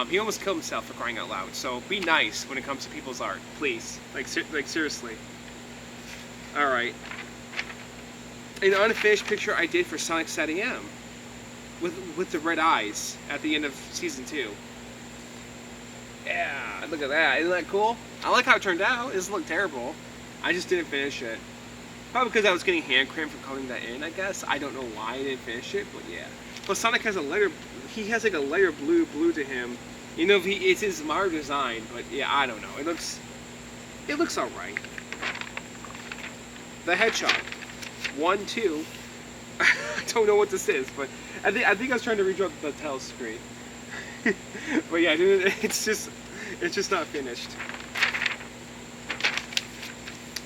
[SPEAKER 1] He almost killed himself for crying out loud, so be nice when it comes to people's art, please. Like seriously. Alright. An unfinished picture I did for Sonic SatAM with the red eyes at the end of Season 2. Yeah, look at that. Isn't that cool? I like how it turned out. It doesn't look terrible. I just didn't finish it. Probably because I was getting hand cramp from coloring that in, I guess. I don't know why I didn't finish it, but yeah. Plus Sonic has a lighter, he has like a lighter blue to him. You know, it's his modern design, but yeah, I don't know. It looks alright. The Hedgehog. 1, 2. I don't know what this is, but I think I was trying to redraw the Tails screen. But yeah, it's just not finished.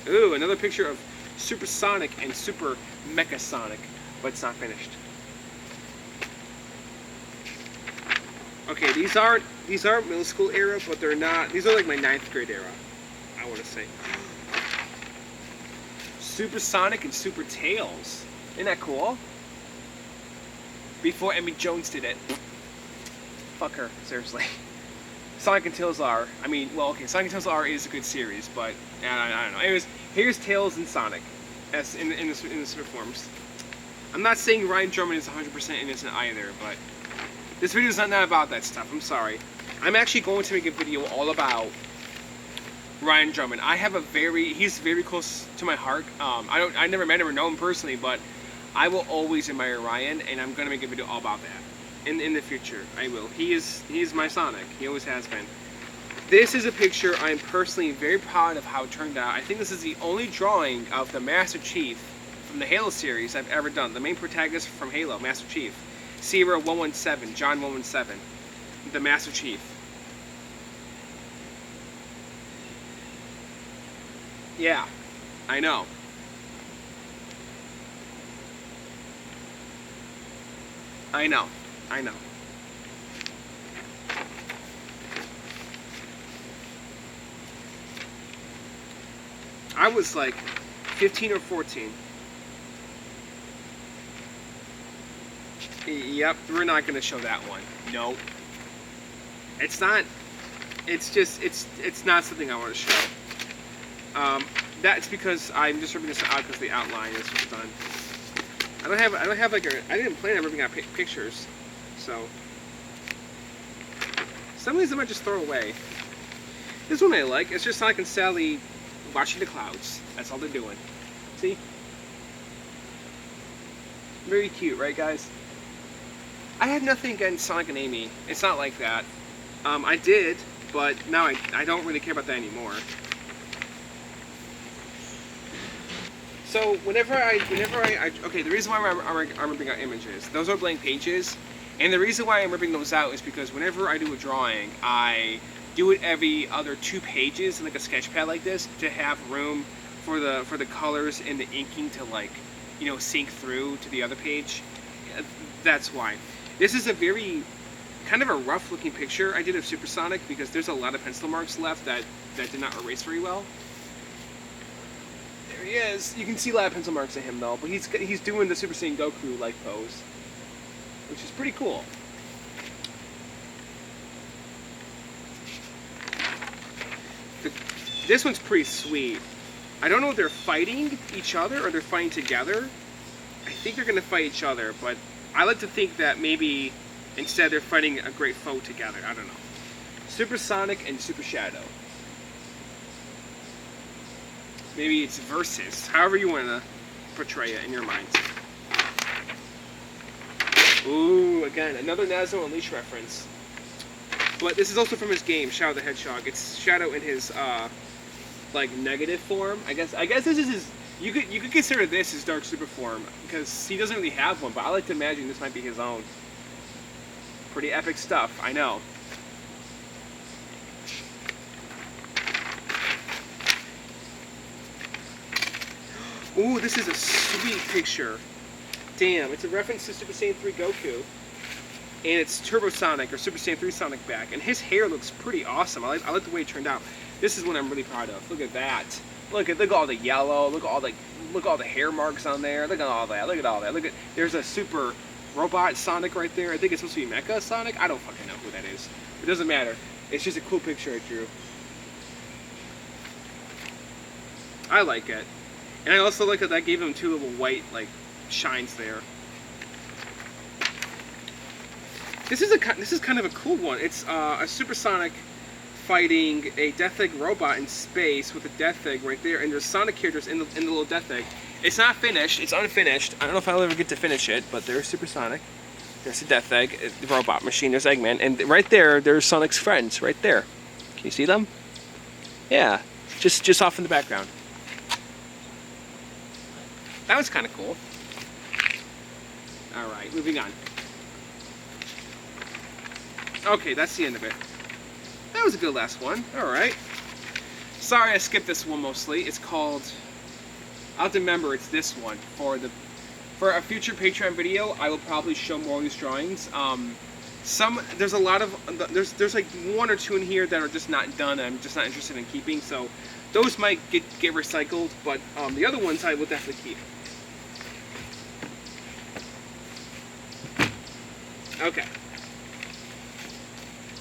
[SPEAKER 1] Ooh, another picture of Super Sonic and Super Mecha Sonic, but it's not finished. Okay, these aren't middle school era, but they're not. These are like my 9th grade era, I want to say. Super Sonic and Super Tails. Isn't that cool? Before Emmy Jones did it. Fuck her, seriously. Sonic and Tails are. I mean, well, okay, Sonic and Tails are is a good series, but I don't know. Anyways, here's Tails and Sonic, as in the super forms. I'm not saying Ryan Drummond is 100% innocent either, but this video is not about that stuff. I'm sorry. I'm actually going to make a video all about Ryan Drummond. He's very close to my heart. I never met him or know him personally, but I will always admire Ryan, and I'm gonna make a video all about that in the future. I will. He is my Sonic. He always has been. This is a picture I'm personally very proud of how it turned out. I think this is the only drawing of the Master Chief from the Halo series I've ever done. The main protagonist from Halo, Master Chief. Sierra 117, John 117, the Master Chief. Yeah, I know. I know. I know. I was like 15 or 14. Yep, we're not going to show that one. No. It's not. It's just. It's not something I want to show. That's because I'm just ripping this out because the outline is just done. I don't have like a. I didn't plan on ripping out pictures, so. Some of these I might just throw away. This one I like. It's just Sonic and Sally watching the clouds. That's all they're doing. See? Very cute, right, guys? I have nothing against Sonic and Amy. It's not like that. I did, but now I don't really care about that anymore. So whenever I okay, the reason why I'm ripping out images, those are blank pages, and the reason why I'm ripping those out is because whenever I do a drawing, I do it every other 2 pages in like a sketch pad like this to have room for the colors and the inking to, like, you know, sink through to the other page. That's why. This is a very kind of a rough looking picture I did of Supersonic because there's a lot of pencil marks left that did not erase very well. There he is. You can see a lot of pencil marks of him though, but he's doing the Super Saiyan Goku like pose, which is pretty cool. This one's pretty sweet. I don't know if they're fighting each other or they're fighting together. I think they're gonna fight each other, but I like to think that maybe instead they're fighting a great foe together. I don't know. Supersonic and Super Shadow. Maybe it's versus. However you want to portray it in your mind. Ooh, again, another Nazno Unleashed reference. But this is also from his game, Shadow the Hedgehog. It's Shadow in his like negative form. I guess this is his. You could consider this his Dark Super form because he doesn't really have one. But I like to imagine this might be his own. Pretty epic stuff, I know. Ooh, this is a sweet picture. Damn, it's a reference to Super Saiyan 3 Goku. And it's Turbo Sonic or Super Saiyan 3 Sonic back. And his hair looks pretty awesome. I like the way it turned out. This is what I'm really proud of. Look at that. Look at all the yellow. Look at all the hair marks on there. Look at all that. Look at all that. There's a super robot Sonic right there. I think it's supposed to be Mecha Sonic. I don't fucking know who that is. It doesn't matter. It's just a cool picture I drew. I like it. And I also like that gave him 2 little white, like, shines there. This is kind of a cool one. It's a Supersonic fighting a Death Egg robot in space with a Death Egg right there, and there's Sonic characters in the little Death Egg. It's not finished. It's unfinished. I don't know if I'll ever get to finish it, but there's Supersonic. There's the Death Egg, the robot machine. There's Eggman, and right there's Sonic's friends right there. Can you see them? Yeah, just off in the background. That was kind of cool. All right, moving on. Okay, that's the end of it. That was a good last one. All right. Sorry, I skipped this one mostly. It's called. I'll have to remember it's this one for a future Patreon video. I will probably show more of these drawings. There's a lot of there's like 1 or 2 in here that are just not done. And I'm just not interested in keeping. So those might get recycled, but the other ones I will definitely keep. Okay.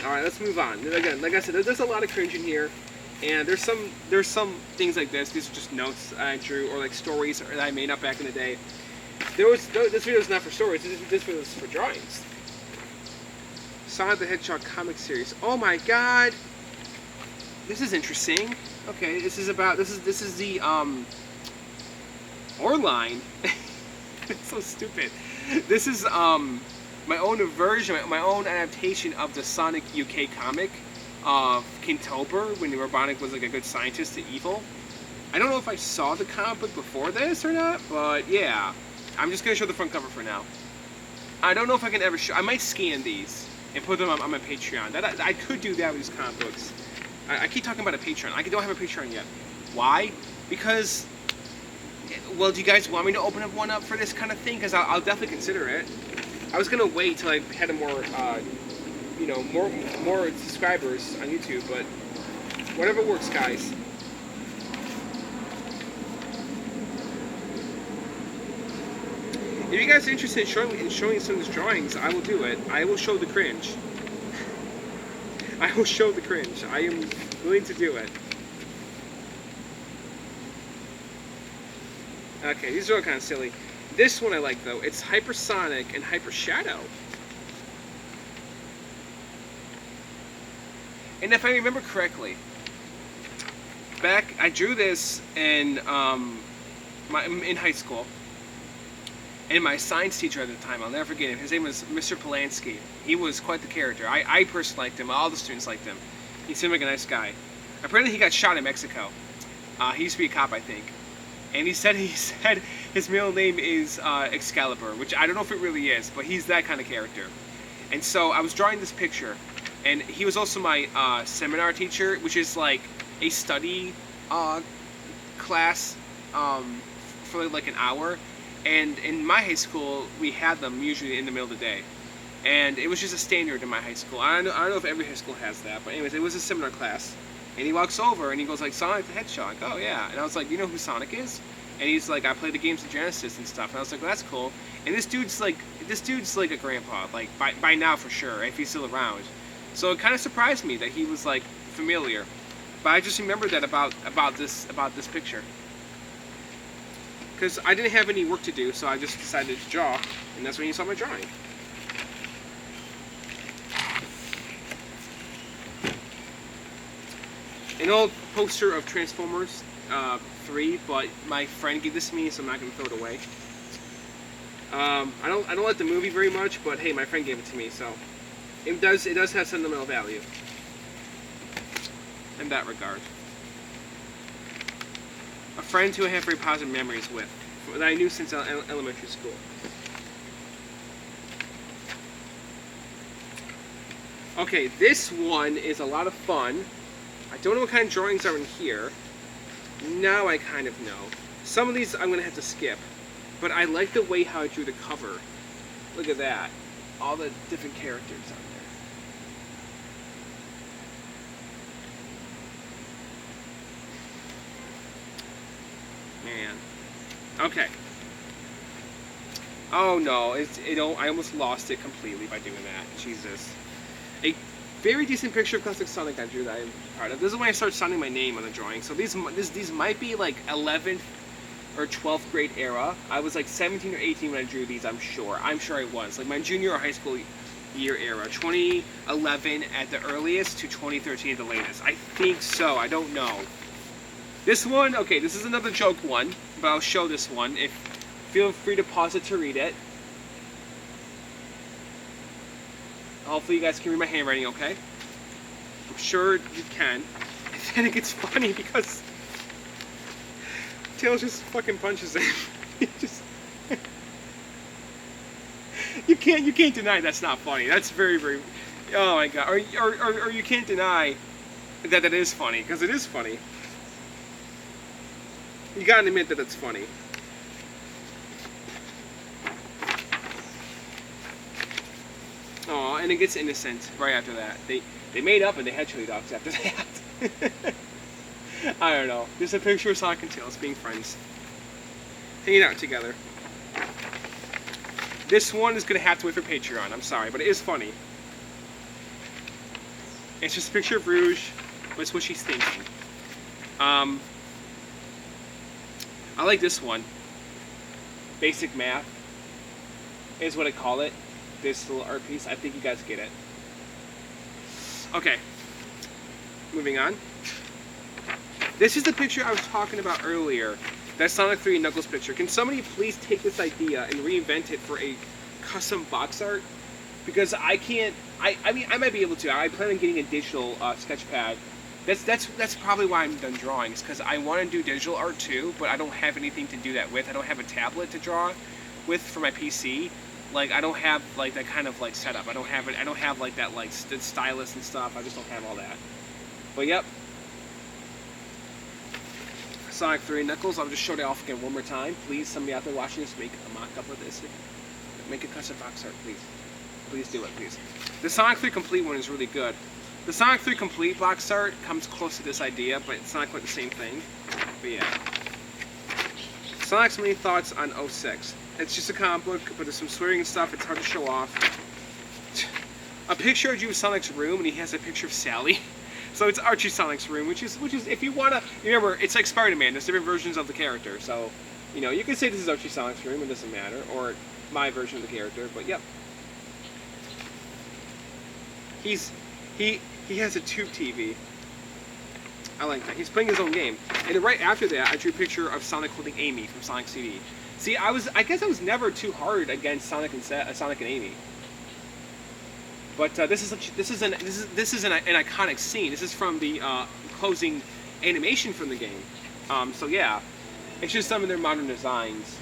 [SPEAKER 1] All right, let's move on. Again, like I said, there's a lot of cringe in here, and there's some things like this. These are just notes I drew, or like stories that I made up back in the day. This video is not for stories. This video is for drawings. Sonic the Hedgehog comic series. Oh my God, this is interesting. Okay, this is the Orline. It's so stupid. This is my own version, my own adaptation of the Sonic UK comic of King Topher when Robotnik was like a good scientist to evil. I don't know if I saw the comic book before this or not, but yeah. I'm just going to show the front cover for now. I don't know if I can ever show. I might scan these and put them on my Patreon. I could do that with these comic books. I keep talking about a Patreon. I don't have a Patreon yet. Why? Because, well, do you guys want me to open up one up for this kind of thing? Because I'll definitely consider it. I was gonna wait till I had a more, more subscribers on YouTube, but whatever works, guys. If you guys are interested in showing some of these drawings, I will do it. I will show the cringe. I will show the cringe. I am willing to do it. Okay, these are all kind of silly. This one I like though. It's Hypersonic and Hyper Shadow. And if I remember correctly, I drew this in in high school. And my science teacher at the time, I'll never forget him. His name was Mr. Polanski. He was quite the character. I personally liked him. All the students liked him. He seemed like a nice guy. Apparently, he got shot in Mexico. He used to be a cop, I think. And he said his middle name is Excalibur, which I don't know if it really is, but he's that kind of character. And so I was drawing this picture, and he was also my seminar teacher, which is like a study class for like an hour. And in my high school, we had them usually in the middle of the day. And it was just a standard in my high school. I don't know if every high school has that, but anyways, it was a seminar class. And he walks over and he goes like, Sonic the Hedgehog. Like, oh yeah. And I was like, you know who Sonic is? And he's like, I play the games of Genesis and stuff. And I was like, well, that's cool. And this dude's like a grandpa, like by now for sure, if he's still around. So it kind of surprised me that he was like familiar. But I just remembered that about this picture. Because I didn't have any work to do, so I just decided to draw, and that's when you saw my drawing. An old poster of Transformers 3, but my friend gave this to me, so I'm not going to throw it away. I don't like the movie very much, but hey, my friend gave it to me, so it does have sentimental value in that regard. A friend who I have very positive memories with, that I knew since elementary school. Okay, this one is a lot of fun. I don't know what kind of drawings are in here. Now I kind of know. Some of these I'm going to have to skip. But I like the way how I drew the cover. Look at that. All the different characters on there. Man. Okay. Oh no, I almost lost it completely by doing that. Jesus. A very decent picture of Classic Sonic I drew that I'm proud of. This is when I start signing my name on the drawing. So these might be like 11th or 12th grade era. I was like 17 or 18 when I drew these, I'm sure. I'm sure I was. Like my junior or high school year era. 2011 at the earliest to 2013 at the latest. I think so. I don't know. This one, okay, this is another joke one, but I'll show this one. Feel free to pause it to read it. Hopefully you guys can read my handwriting, okay? I'm sure you can. And then it gets funny because Tails just fucking punches him. You can't deny that's not funny. That's very, very. Oh my god. Or you can't deny that is funny, because it is funny. You gotta admit that it's funny. Oh, and it gets innocent right after that. They made up and they had chili dogs after that. I don't know. There's a picture of Sonic and Tails being friends. Hanging out together. This one is going to have to wait for Patreon. I'm sorry, but it is funny. It's just a picture of Rouge. That's what she's thinking. I like this one. Basic Math is what I call it. This little art piece. I think you guys get it. Okay. Moving on. This is the picture I was talking about earlier. That Sonic 3 Knuckles picture. Can somebody please take this idea and reinvent it for a custom box art? Because I can't. I mean, I might be able to. I plan on getting a digital sketch pad. That's probably why I'm done drawing. Is because I want to do digital art too, but I don't have anything to do that with. I don't have a tablet to draw with for my PC. Like I don't have like that kind of like setup. I don't have it. I don't have like that like stylus and stuff. I just don't have all that. But yep. Sonic 3 Knuckles. I'll just show it off again one more time. Please, somebody out there watching this, make a mock-up of this. Make a custom box art, please. Please do it, please. The Sonic 3 Complete one is really good. The Sonic 3 Complete box art comes close to this idea, but it's not quite the same thing. But yeah. Sonic's main thoughts on 06. It's just a comic book, but there's some swearing and stuff. It's hard to show off. A picture of Sonic's room, and he has a picture of Sally. So it's Archie Sonic's room, which is if you wanna remember, it's like Spider-Man. There's different versions of the character, so you can say this is Archie Sonic's room. It doesn't matter, or my version of the character. But yep, he has a tube TV. I like that. He's playing his own game. And then right after that, I drew a picture of Sonic holding Amy from Sonic CD. See, I guess I was never too hard against Sonic and Amy. But this is an iconic scene. This is from the closing animation from the game. So yeah, it's just some of their modern designs.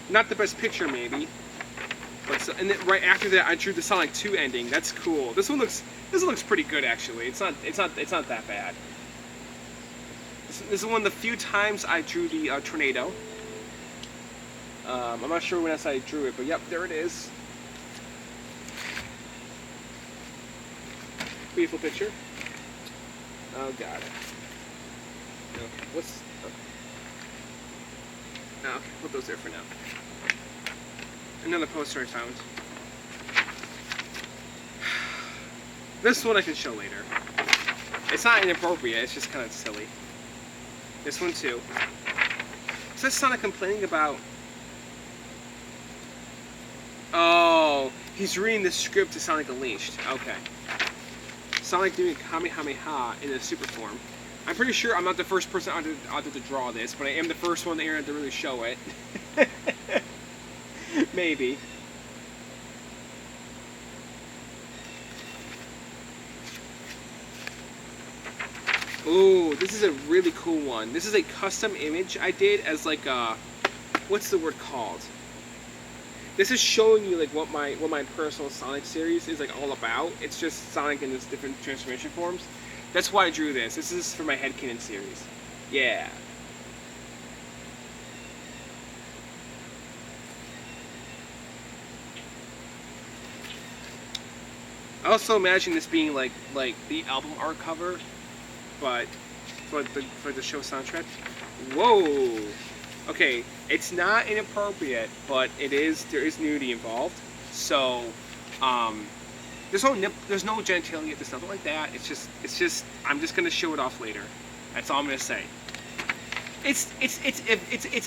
[SPEAKER 1] Not the best picture, maybe. But so, and then right after that, I drew the Sonic 2 ending. That's cool. This one looks pretty good, actually. It's not that bad. This is one of the few times I drew the tornado. I'm not sure when else I drew it, but yep, there it is. Beautiful picture. Oh god. Okay, what's... Okay. Okay, put those there for now. Another poster I found. This one I can show later. It's not inappropriate, it's just kind of silly. This one too. Is that Sonic complaining about... Oh, he's reading the script to Sonic Unleashed. Okay. Sonic doing Kamehameha in a super form. I'm pretty sure I'm not the first person out there to draw this, but I am the first one on the internet to really show it. Maybe. Ooh, this is a really cool one. This is a custom image I did as like a... What's the word called? This is showing you like what my personal Sonic series is like all about. It's just Sonic in its different transformation forms. That's why I drew this. This is for my Headcanon series. Yeah. I also imagine this being like the album art cover, but for the show soundtrack. Whoa. Okay, it's not inappropriate, but there is nudity involved. So, there's no genitalia, there's nothing like that. It's just I'm just gonna show it off later. That's all I'm gonna say. It's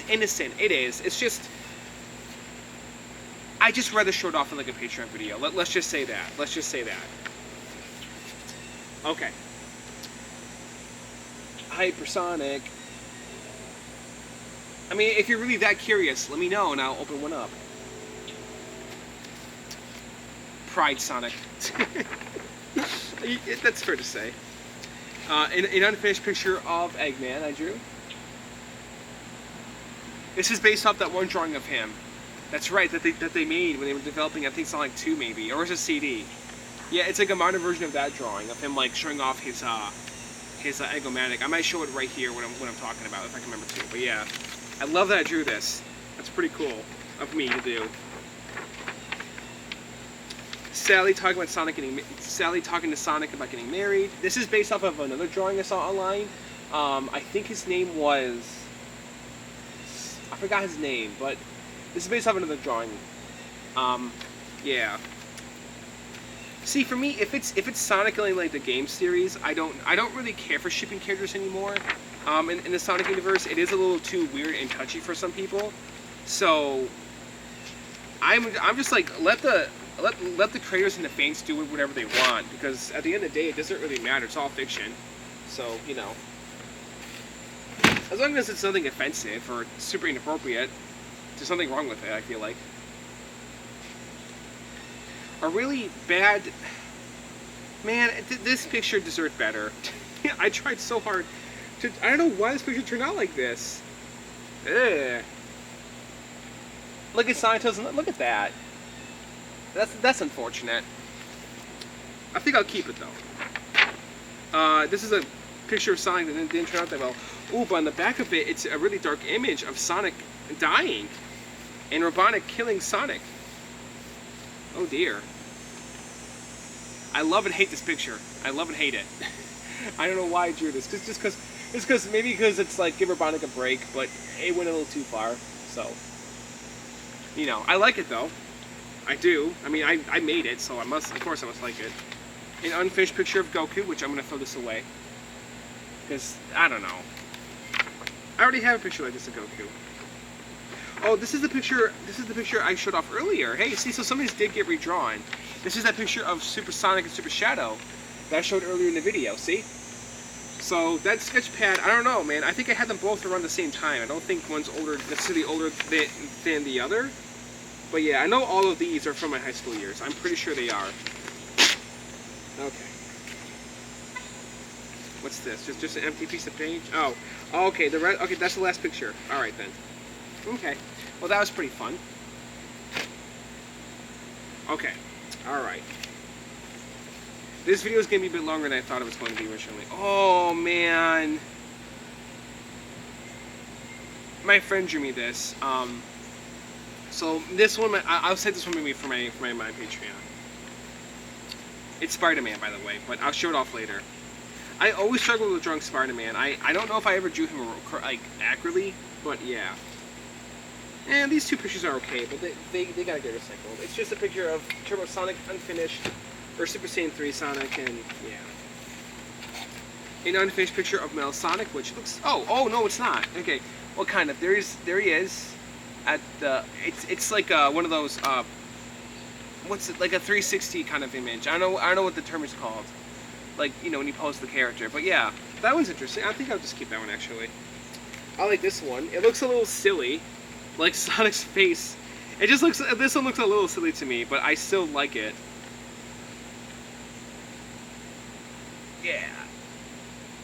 [SPEAKER 1] innocent. It is. It's just I just rather show it off in like a Patreon video. Let's just say that. Let's just say that. Okay. Hypersonic. I mean, if you're really that curious, let me know and I'll open one up. Pride Sonic. That's fair to say. An unfinished picture of Eggman I drew. This is based off that one drawing of him. That's right, that they made when they were developing, I think, Sonic 2 maybe, or it's a CD. Yeah, it's like a modern version of that drawing of him like showing off his Eggomatic. I might show it right here when I'm talking about it, if I can remember too. But yeah, I love that I drew this. That's pretty cool of me to do. Sally talking to Sonic about getting married. This is based off of another drawing I saw online. I think his name was, I forgot his name, but this is based off another drawing. Yeah. See, for me, if it's Sonic in like the game series, I don't really care for shipping characters anymore. In the Sonic universe, it is a little too weird and touchy for some people. So I'm just like let the creators and the fans do whatever they want, because at the end of the day, it doesn't really matter. It's all fiction. So as long as it's nothing offensive or super inappropriate, there's something wrong with it. I feel like. A really bad... Man, this picture deserved better. I tried so hard to... I don't know why this picture turned out like this. Ugh. Look at Sonic doesn't... Look at that. That's unfortunate. I think I'll keep it, though. This is a picture of Sonic that didn't turn out that well. Ooh, but on the back of it, it's a really dark image of Sonic dying and Robotnik killing Sonic. Oh dear. I love and hate this picture. I love and hate it. I don't know why I drew this. Maybe because it's like give Robotnik a break, but it went a little too far. So, you know, I like it though. I do. I mean, I made it, so of course I must like it. An unfinished picture of Goku, which I'm gonna throw this away. Because, I don't know. I already have a picture like this of Goku. Oh, this is the picture I showed off earlier. Hey, see, so some of these did get redrawn. This is that picture of Super Sonic and Super Shadow that I showed earlier in the video, see? So, that sketch pad, I don't know, man. I think I had them both around the same time. I don't think one's necessarily older than the other. But yeah, I know all of these are from my high school years. I'm pretty sure they are. Okay. What's this? Just an empty piece of page? Oh, okay. Okay, that's the last picture. All right then. Okay. Well, that was pretty fun. Okay. All right. This video is gonna be a bit longer than I thought it was going to be originally. Oh man. My friend drew me this. So this one, I'll save this one maybe for my Patreon. It's Spider-Man, by the way, but I'll show it off later. I always struggle with drawing Spider-Man. I don't know if I ever drew him like accurately, but yeah. And these two pictures are okay, but they gotta get recycled. It's just a picture of Turbo Sonic unfinished, or Super Saiyan 3 Sonic, and yeah. An unfinished picture of Metal Sonic, which looks oh no, it's not. Okay, well kind of. There he is at the it's like one of those what's it, like a 360 kind of image. I don't know what the term is called. Like, you know, when you pose the character. But yeah, that one's interesting. I think I'll just keep that one actually. I like this one. It looks a little silly, like Sonic's face. It just looks. This one looks a little silly to me, but I still like it. Yeah.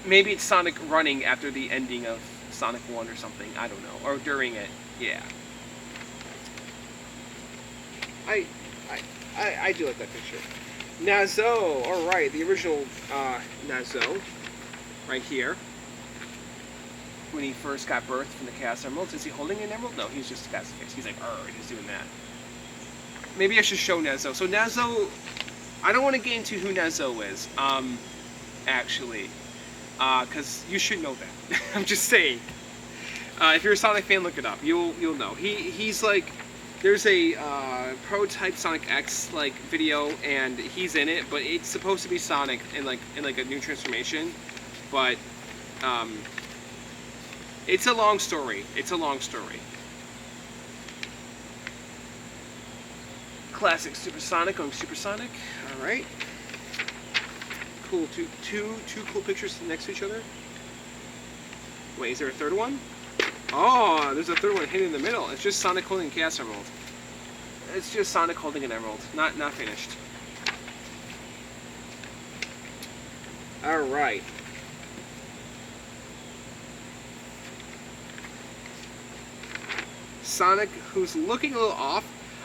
[SPEAKER 1] Maybe it's Sonic running after the ending of Sonic 1 or something. I don't know. Or during it. Yeah. I do like that picture. Nazo, alright, the original Nazo, right here. When he first got birthed from the Chaos Emeralds, is he holding an emerald? No, he's just got his face. He's like, he's doing that. Maybe I should show Nazo. So Nazo, I don't want to get into who Nazo is, actually, because you should know that. I'm just saying. If you're a Sonic fan, look it up. You'll know. He's like. There's a prototype Sonic X like video, and he's in it, but it's supposed to be Sonic in like a new transformation, but it's a long story. It's a long story. Classic Super Sonic on Super Sonic. All right. Cool. Two cool pictures next to each other. Wait, is there a third one? Oh, there's a third one hidden in the middle. It's just Sonic holding a Chaos Emerald. It's just Sonic holding an emerald. Not finished. Alright. Sonic, who's looking a little off.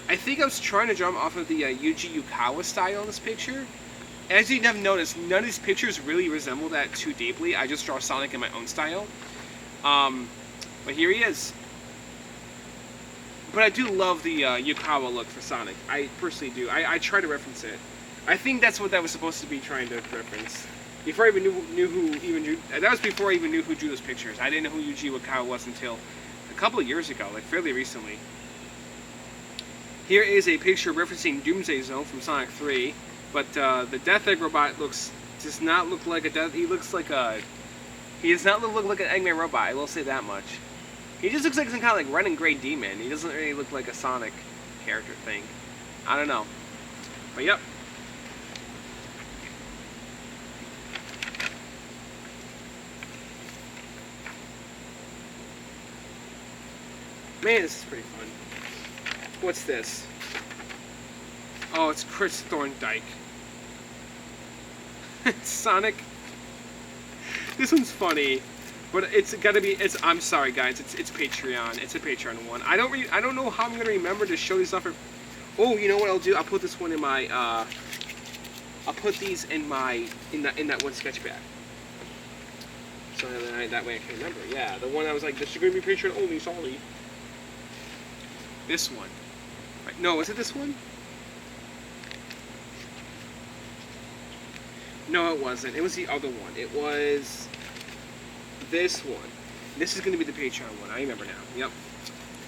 [SPEAKER 1] I think I was trying to draw him off of the Yuji Yukawa style in this picture. As you have noticed, none of these pictures really resemble that too deeply. I just draw Sonic in my own style. But here he is. But I do love the Yukawa look for Sonic. I personally do. I try to reference it. I think that's what that was supposed to be trying to reference. Before I even knew who even drew... That was before I even knew who drew those pictures. I didn't know who Yuji Yukawa was until a couple of years ago, like fairly recently. Here is a picture referencing Doomsday Zone from Sonic 3. But the Death Egg robot does not look like a Death... He looks like a... He does not look like an Eggman robot, I will say that much. He just looks like some kind of like red and gray demon. He doesn't really look like a Sonic character thing. I don't know. But yep. Man, this is pretty fun. What's this? Oh, it's Chris Thorndike. Sonic. This one's funny. But it's gotta be. I'm sorry, guys. It's Patreon. It's a Patreon one. I don't know how I'm gonna remember to show these off. Oh, you know what I'll do? I'll put this one in my. I'll put these in that one sketch bag.
[SPEAKER 3] So that way I can remember. Yeah, the one I was like, this is going to be Patreon only, sorry.
[SPEAKER 1] This one. Right. No, is it this one? No, it wasn't. It was the other one. It was this one. This is going to be the Patreon one. I remember now. Yep.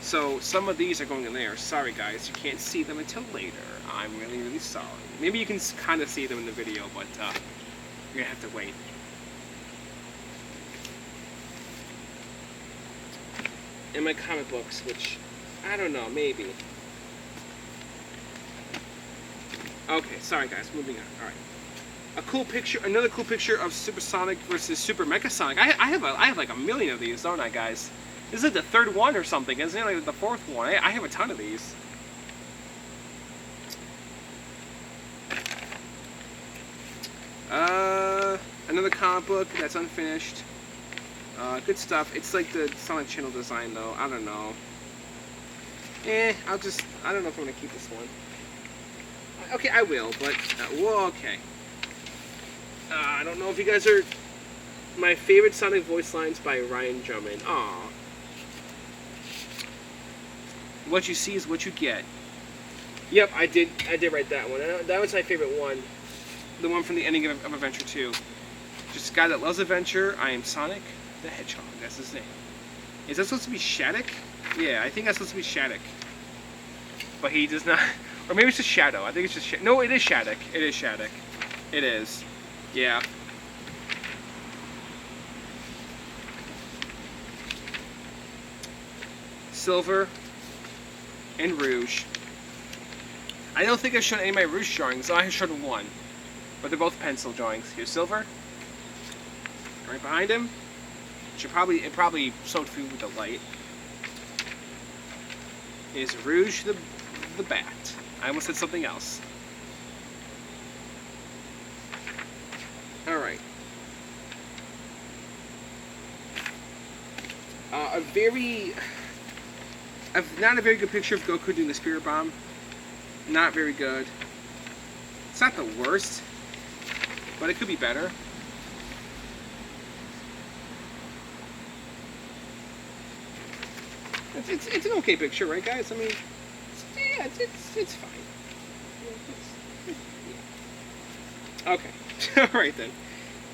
[SPEAKER 1] So some of these are going in there. Sorry, guys. You can't see them until later. I'm really, really sorry. Maybe you can kind of see them in the video, but you're going to have to wait. And my comic books, which, I don't know, maybe. Okay, sorry guys, moving on. Alright. A cool picture, another cool picture of Supersonic versus Super Megasonic. I have like a million of these, don't I, guys? This is like the third one or something, isn't it? Like the fourth one. I have a ton of these. Another comic book that's unfinished. Good stuff. It's like the Sonic Channel design, though. I don't know. I don't know if I'm gonna keep this one. Okay, I will, but, whoa, okay. I don't know if you guys are... My favorite Sonic voice lines by Ryan Drummond. Aww. What you see is what you get. Yep, I did write that one. That was my favorite one. The one from the ending of Adventure 2. Just a guy that loves adventure. I am Sonic the Hedgehog. That's his name. Is that supposed to be Shattuck? Yeah, I think that's supposed to be Shattuck. But he does not... Or maybe it's just Shadow. I think it's just... No, it is Shattuck. It is Shattuck. It is. Yeah. Silver and Rouge. I don't think I've shown any of my Rouge drawings. I have shown one. But they're both pencil drawings. Here's Silver. Right behind him. It probably soaked through with the light. Is Rouge the Bat. I almost said something else. Alright. Not a very good picture of Goku doing the Spirit Bomb. Not very good. It's not the worst, but it could be better. It's an okay picture, right, guys? I mean, it's fine. Yeah. Okay. All right then.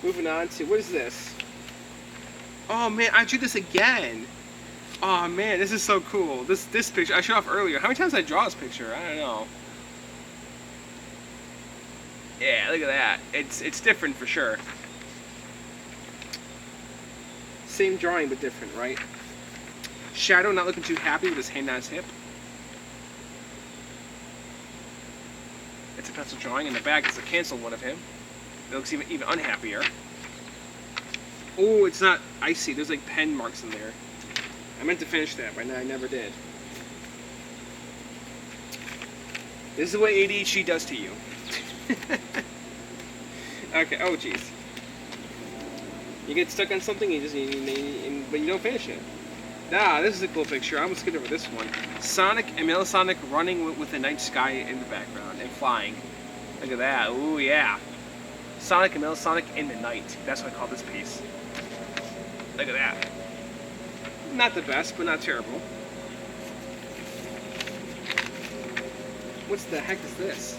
[SPEAKER 1] Moving on to what is this? Oh man, I drew this again. Oh man, this is so cool. This picture I showed off earlier. How many times did I draw this picture? I don't know. Yeah, look at that. It's different for sure. Same drawing but different, right? Shadow not looking too happy with his hand on his hip. It's a pencil drawing. In the back is a canceled one of him. It looks even unhappier. Oh, it's not icy. There's like pen marks in there. I meant to finish that, but I never did. This is what ADHD does to you. Okay, oh jeez. You get stuck on something, but you don't finish it. Ah, this is a cool picture. I almost skipped over this one. Sonic and Megasonic running with the night sky in the background and flying. Look at that. Ooh, yeah. Sonic and Megasonic in the night. That's what I call this piece. Look at that. Not the best, but not terrible. What's the heck is this?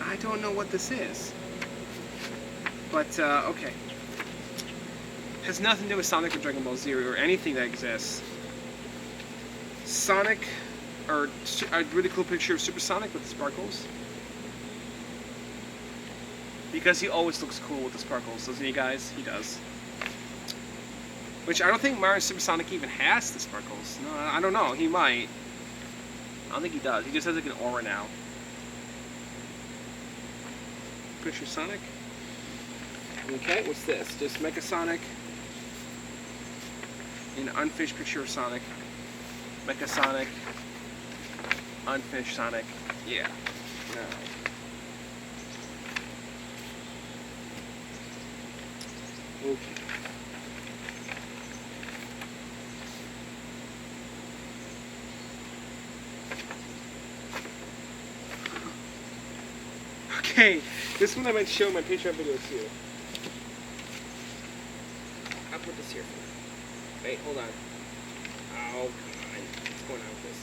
[SPEAKER 1] I don't know what this is. But, okay. Has nothing to do with Sonic or Dragon Ball Z or anything that exists. Sonic, or a really cool picture of Super Sonic with the sparkles. Because he always looks cool with the sparkles, doesn't he, guys? He does. Which I don't think Mario Super Sonic even has the sparkles. No, I don't know. He might. I don't think he does. He just has like an aura now. Picture of Sonic. Okay, what's this? Just Megasonic. An unfinished picture of Sonic. Megasonic. Unfinished Sonic. Yeah. No. Okay.
[SPEAKER 3] Okay, this one I might show in my Patreon video too. I'll put this here for you. Wait, hold on. Oh, come on. What's going on with this?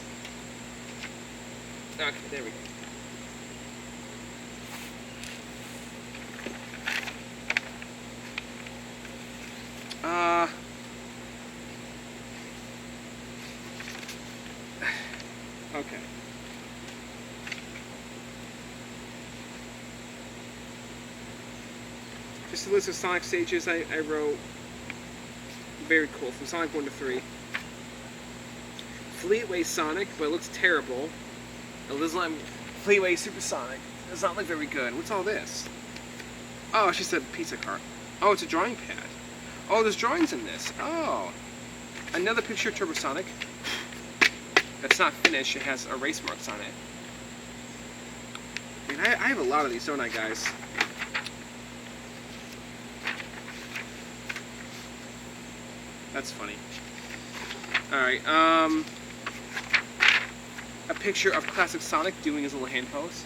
[SPEAKER 3] Okay, there we go. Okay. Just a list of Sonic stages I wrote. Very cool, from Sonic 1 to 3. Fleetway Sonic, but it looks terrible. Elysium Fleetway Supersonic. Does not look very good. What's all this? Oh, it's just a pizza cart. Oh, it's a drawing pad. Oh, there's drawings in this. Oh. Another picture of Turbosonic. That's not finished. It has erase marks on it. I mean, I have a lot of these, don't I, guys? That's funny. Alright, a picture of Classic Sonic doing his little hand pose.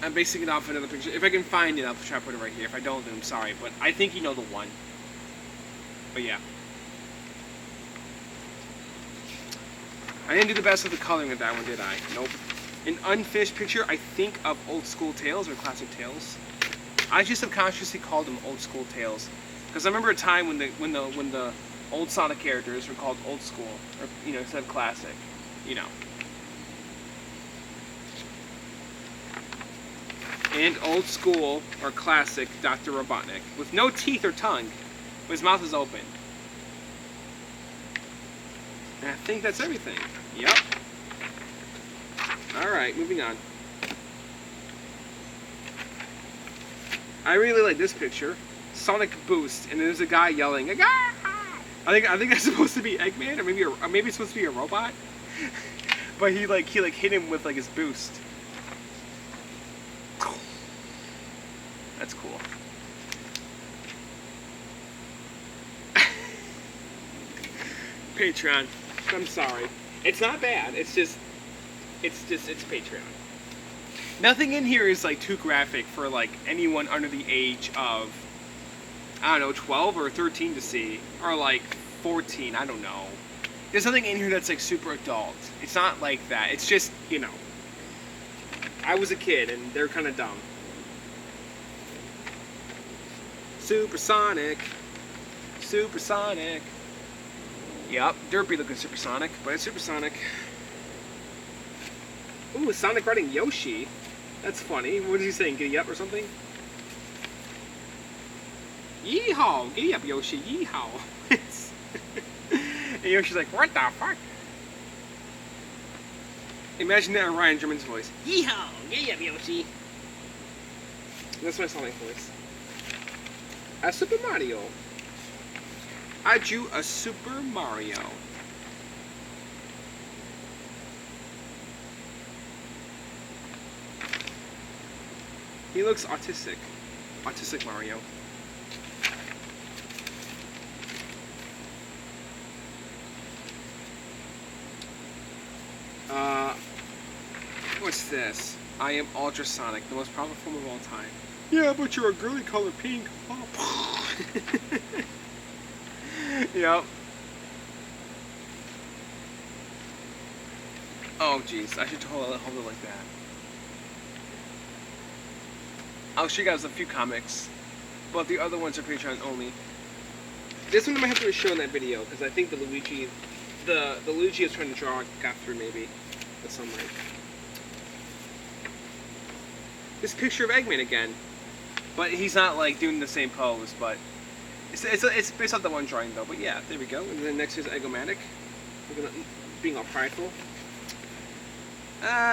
[SPEAKER 3] I'm basing it off another picture. If I can find it, I'll try to put it right here. If I don't, then I'm sorry. But I think you know the one. But yeah. I didn't do the best with the coloring of that one, did I? Nope. An unfinished picture, I think, of Old School Tales or Classic Tales. I just subconsciously called them Old School Tales. Because I remember a time when the old Sonic characters were called Old School. Or, you know, instead of Classic. You know. And Old School, or Classic, Dr. Robotnik. With no teeth or tongue. But his mouth is open. And I think that's everything. Yep. Alright, moving on. I really like this picture. Sonic Boost, and there's a guy yelling, "Ah!" I think that's supposed to be Eggman, or maybe it's supposed to be a robot. But he hit him with like his boost. That's cool. Patreon. I'm sorry. It's not bad. It's Patreon. Nothing in here is like too graphic for like anyone under the age of, I don't know, 12 or 13 to see, or like 14. I don't know. There's nothing in here that's like super adult. It's not like that. It's just, you know, I was a kid and they're kind of dumb. Supersonic. Supersonic. Yep, derpy looking Supersonic, but it's Supersonic. Ooh, Sonic riding Yoshi. That's funny. What is he saying? Giddy up or something? Yeehaw! Giddy up, Yoshi. Yeehaw! And Yoshi's like, what the fuck? Imagine that in Ryan German's voice. Yeehaw! Giddy up, Yoshi! That's my Sonic voice. A Super Mario. I drew a Super Mario. He looks autistic. Autistic Mario. What's this? I am Ultrasonic, the most powerful form of all time. Yeah, but you're a girly color pink. Oh. Yep. Oh, jeez. I should hold it like that. I'll show you guys a few comics, but the other ones are Patreon only. This one I might have to show in that video, because I think the Luigi I was trying to draw got through maybe at some rate. This picture of Eggman again, but he's not like doing the same pose, but it's based off the one drawing though. But yeah, there we go. And then next is Eggomatic, being all prideful.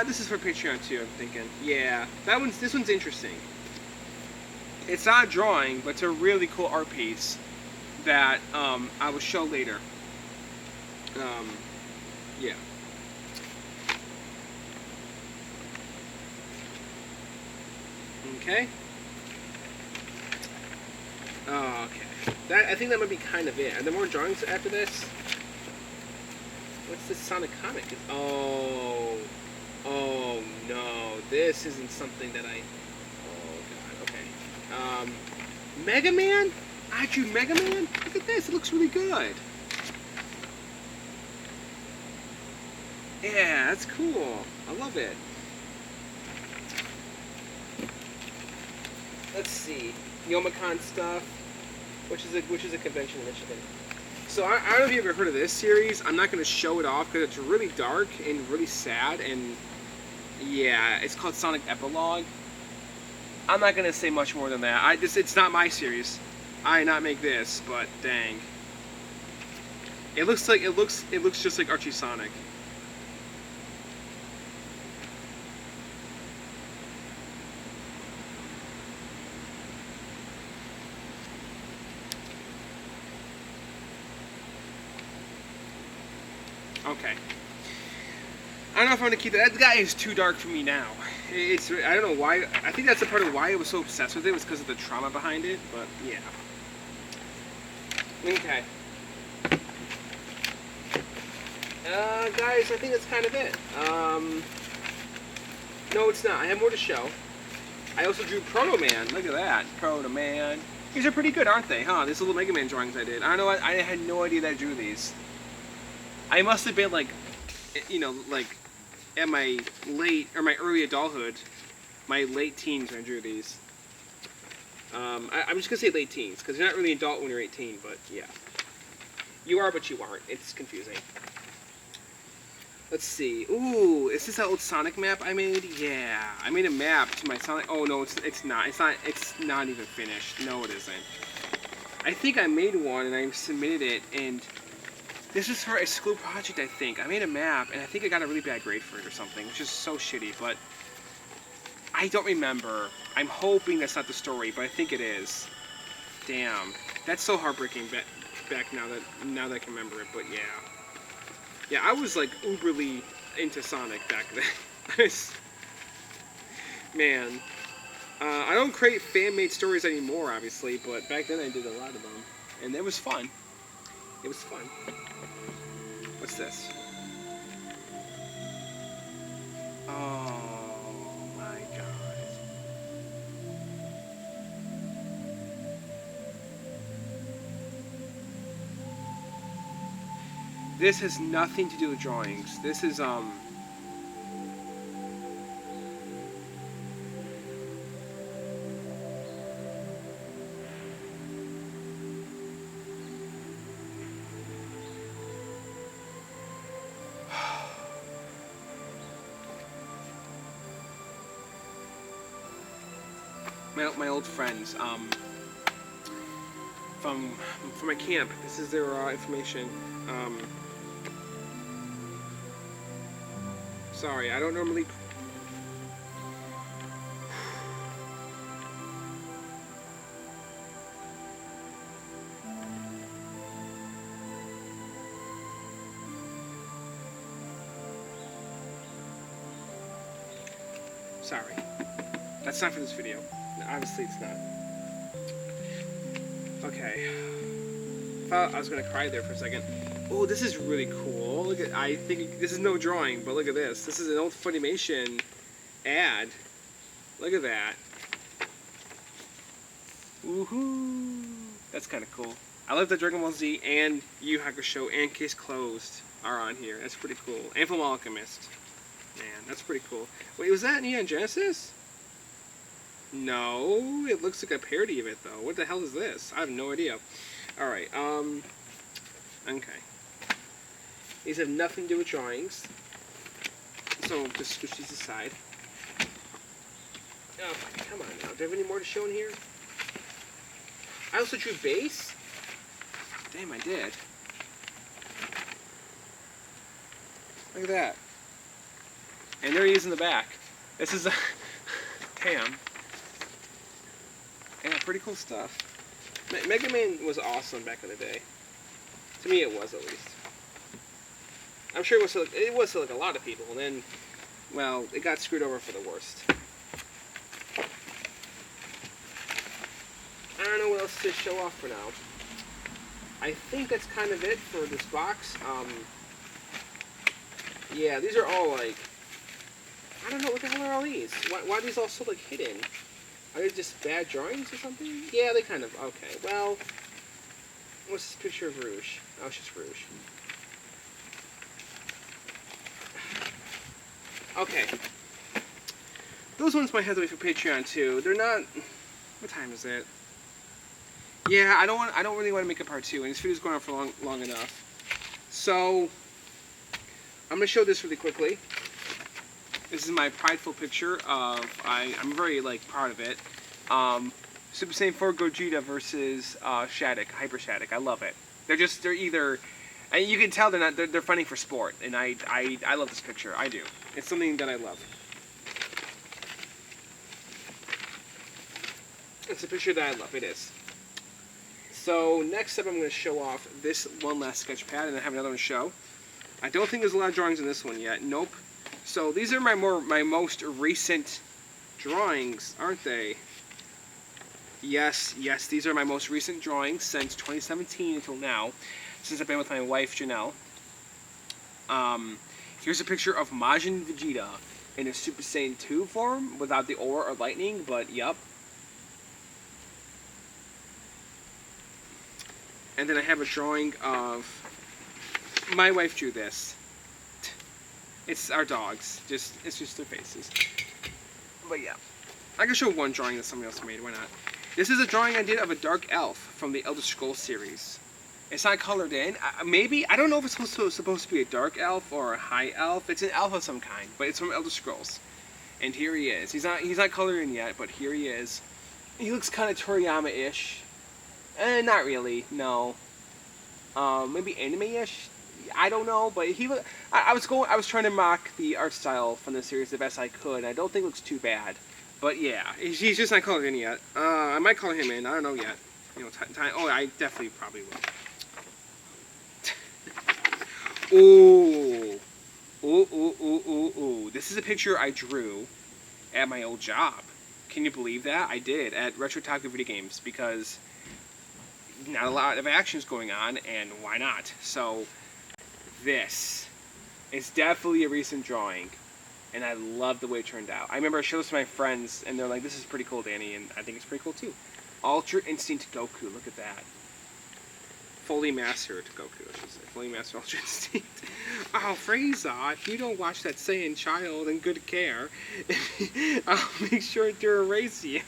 [SPEAKER 3] This is for Patreon too, I'm thinking. Yeah, this one's interesting. It's not a drawing, but it's a really cool art piece that I will show later. Yeah. Okay. Oh, okay. I think that might be kind of it. Are there more drawings after this? What's this Sonic comic? Oh no. this isn't something that I... Oh, God, okay. Mega Man? I drew Mega Man? Look at this, it looks really good. Yeah, that's cool. I love it. Let's see. Youmacon stuff, which is a convention in Michigan. So I don't know if you ever heard of this series. I'm not going to show it off because it's really dark and really sad, and yeah, it's called Sonic Epilogue. I'm not going to say much more than that. It's not my series. I did not make this, but dang, it looks just like Archie Sonic. Okay. I don't know if I'm gonna keep that. That guy is too dark for me now. I don't know why. I think that's a part of why I was so obsessed with it was because of the trauma behind it. But yeah. Okay. Guys, I think that's kind of it. No, it's not. I have more to show. I also drew Proto Man. Look at that, Proto Man. These are pretty good, aren't they? Huh? These little Mega Man drawings I did. I don't know. I had no idea that I drew these. I must have been like, you know, like at my early adulthood, my late teens when I drew these. I'm just gonna say late teens because you're not really an adult when you're 18, but yeah, you are, but you aren't. It's confusing. Let's see. Ooh, is this that old Sonic map I made? Yeah, I made a map to my Sonic. Oh no, it's not. It's not even finished. No, it isn't. I think I made one and I submitted it, and this is for a school project. I think I made a map, and I think I got a really bad grade for it or something, which is so shitty. But I don't remember. I'm hoping that's not the story, but I think it is. Damn, that's so heartbreaking. Back now that I can remember it, but yeah. Yeah, I was like uberly into Sonic back then. Man, I don't create fan-made stories anymore, obviously, but back then I did a lot of them, and it was fun. It was fun. What's this? Oh my god. This has nothing to do with drawings. This is, my old friends, from my camp. This is their information. Sorry, I don't normally. Sorry. That's not for this video. No, obviously it's not. Okay. I thought I was gonna cry there for a second. Oh, this is really cool. Look at, I think this is no drawing, but look at this. This is an old Funimation ad. Look at that. Woohoo! That's kind of cool. I love that Dragon Ball Z and Yu Yu Hakusho and Case Closed are on here. That's pretty cool. And Full Alchemist. Man, that's pretty cool. Wait, was that Neon Genesis? No, it looks like a parody of it though. What the hell is this? I have no idea. Alright, okay. These have nothing to do with drawings. So just switch these aside. Oh, come on now. Do I have any more to show in here? I also drew base? Damn, I did. Look at that. And there he is in the back. This is a... Damn. Yeah, pretty cool stuff. Mega Man was awesome back in the day. To me, it was, at least. I'm sure it was to like a lot of people, and then, well, it got screwed over for the worst. I don't know what else to show off for now. I think that's kind of it for this box. Yeah, these are all like, I don't know, what the hell are all these? Why are these all so like hidden? Are they just bad drawings or something? Yeah, they kind of. Okay, well, what's this picture of Rouge? Oh, it's just Rouge. Okay. Those ones might have to wait for Patreon too. They're not. What time is it? Yeah, I don't really want to make a part 2, and this video's going on for long enough. So I'm gonna show this really quickly. This is my prideful picture of I'm very like proud of it. Super Saiyan 4 Gogeta versus Shattuck, Hyper Shattuck. I love it. They're either, and you can tell they're fighting for sport, and I love this picture. I do. It's something that I love. It's a picture that I love. It is. So next up, I'm going to show off this one last sketch pad, and I have another one to show. I don't think there's a lot of drawings in this one yet. Nope. So these are my most recent drawings, aren't they? Yes, these are my most recent drawings since 2017 until now, since I've been with my wife, Janelle. Here's a picture of Majin Vegeta in a Super Saiyan 2 form, without the aura or lightning, but yup. And then I have a drawing of, my wife drew this. It's our dogs, it's just their faces. But yeah, I can show one drawing that somebody else made, why not? This is a drawing I did of a dark elf from the Elder Scrolls series. It's not colored in. Maybe, I don't know if it's supposed to be a dark elf or a high elf. It's an elf of some kind, but it's from Elder Scrolls. And here he is. He's not colored in yet, but here he is. He looks kind of Toriyama-ish. Not really, no. Maybe anime-ish? I don't know, but I was trying to mock the art style from the series the best I could. I don't think it looks too bad. But yeah, he's just not colored in yet. I might color him in. I don't know yet. You know, oh, I definitely probably will. Ooh. This is a picture I drew at my old job. Can you believe that? I did, at Retro Taku Video Games, because not a lot of action's going on, and why not? So, this is definitely a recent drawing, and I love the way it turned out. I remember I showed this to my friends, and they're like, this is pretty cool, Danny, and I think it's pretty cool too. Ultra Instinct Goku, look at that. Fully mastered Goku, I should say. Fully mastered Ultra Instinct. Oh, Frieza, if you don't watch that Saiyan child in good care, I'll make sure to erase you.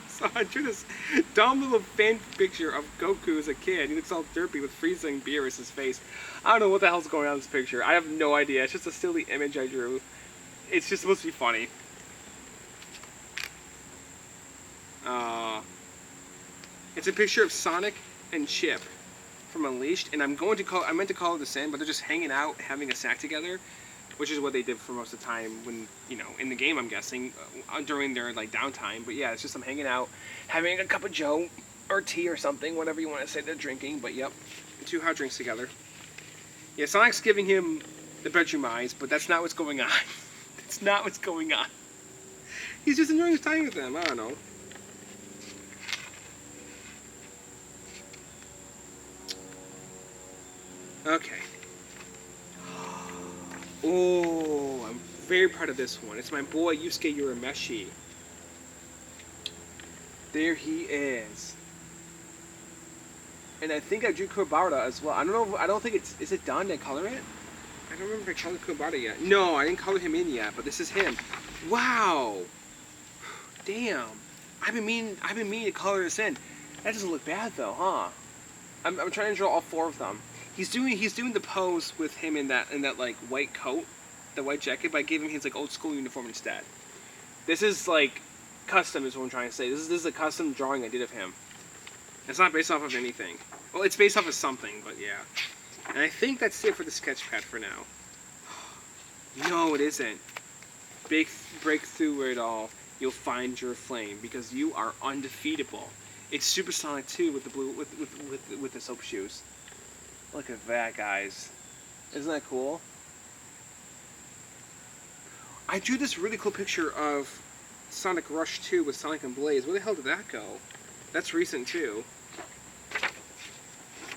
[SPEAKER 3] So I drew this dumb little fan picture of Goku as a kid. He looks all derpy with Frieza and Beerus his face. I don't know what the hell's going on in this picture. I have no idea. It's just a silly image I drew. It's just supposed to be funny. It's a picture of Sonic and Chip from Unleashed, and I meant to call this in, but they're just hanging out, having a snack together, which is what they did for most of the time when, you know, in the game, I'm guessing, during their, like, downtime. But yeah, it's just them hanging out, having a cup of joe, or tea or something, whatever you want to say they're drinking, but yep, 2 hot drinks together. Yeah, Sonic's giving him the bedroom eyes, but that's not what's going on. That's not what's going on. He's just enjoying his time with them, I don't know. Okay. Oh, I'm very proud of this one. It's my boy Yusuke Urameshi. There he is. And I think I drew Kuwabara as well. I don't know. I don't think is it done? Did I color it? I don't remember if I colored Kuwabara yet. No, I didn't color him in yet. But this is him. Wow. Damn. I've been meaning to color this in. That doesn't look bad though, huh? I'm trying to draw all 4 of them. He's doing the pose with him in that like white coat, the white jacket, but I gave him his like old school uniform instead. This is like custom, is what I'm trying to say. This is a custom drawing I did of him. It's not based off of anything. Well, it's based off of something, but yeah. And I think that's it for the sketch pad for now. No, it isn't. Break through it all. You'll find your flame because you are undefeatable. It's Supersonic 2 with the blue with the soap shoes. Look at that, guys. Isn't that cool? I drew this really cool picture of Sonic Rush 2 with Sonic and Blaze. Where the hell did that go? That's recent too.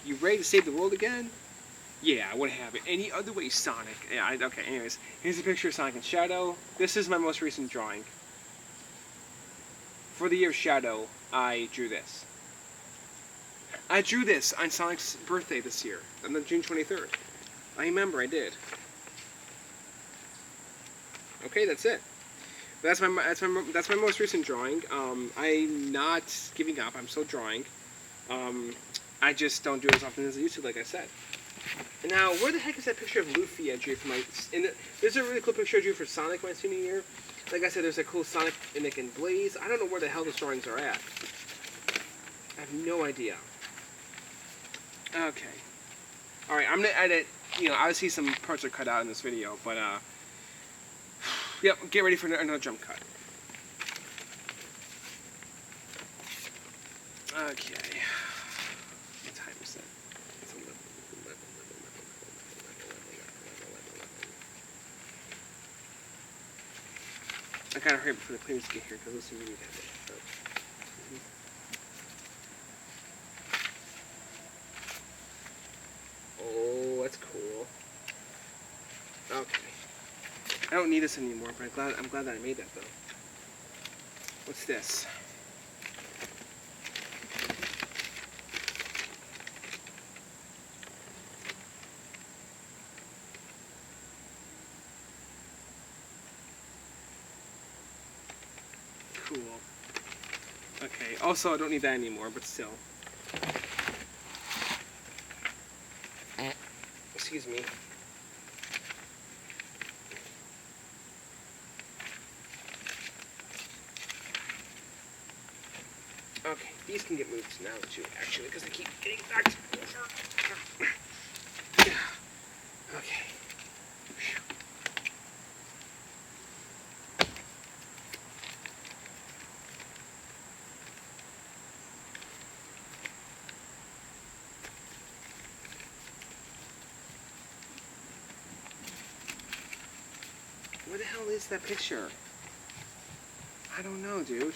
[SPEAKER 3] You ready to save the world again? Yeah, I wouldn't have it any other way, Sonic. Yeah, okay, anyways. Here's a picture of Sonic and Shadow. This is my most recent drawing. For the year of Shadow, I drew this. I drew this on Sonic's birthday this year, on the June 23rd. I remember I did. Okay, that's it. That's my most recent drawing. I'm not giving up. I'm still drawing. I just don't do it as often as I used to, like I said. Now, where the heck is that picture of Luffy I drew for my... there's a really cool picture I drew for Sonic my senior year. Like I said, there's a cool Sonic, Nick, and Blaze. I don't know where the hell those drawings are at. I have no idea. Okay. Alright, I'm gonna edit... obviously some parts are cut out in this video, but, yep, get ready for another jump cut. Okay. What time is it? It's 11. I gotta hurry up before the cleaners get here because this is really that much. Oh, that's cool. Okay. I don't need this anymore, but I'm glad that I made that though. What's this? Cool. Okay, also I don't need that anymore, but still. Excuse me. Okay, these can get moved now too, actually, because they keep getting knocked over. Okay. Where the hell is that picture? I don't know, dude.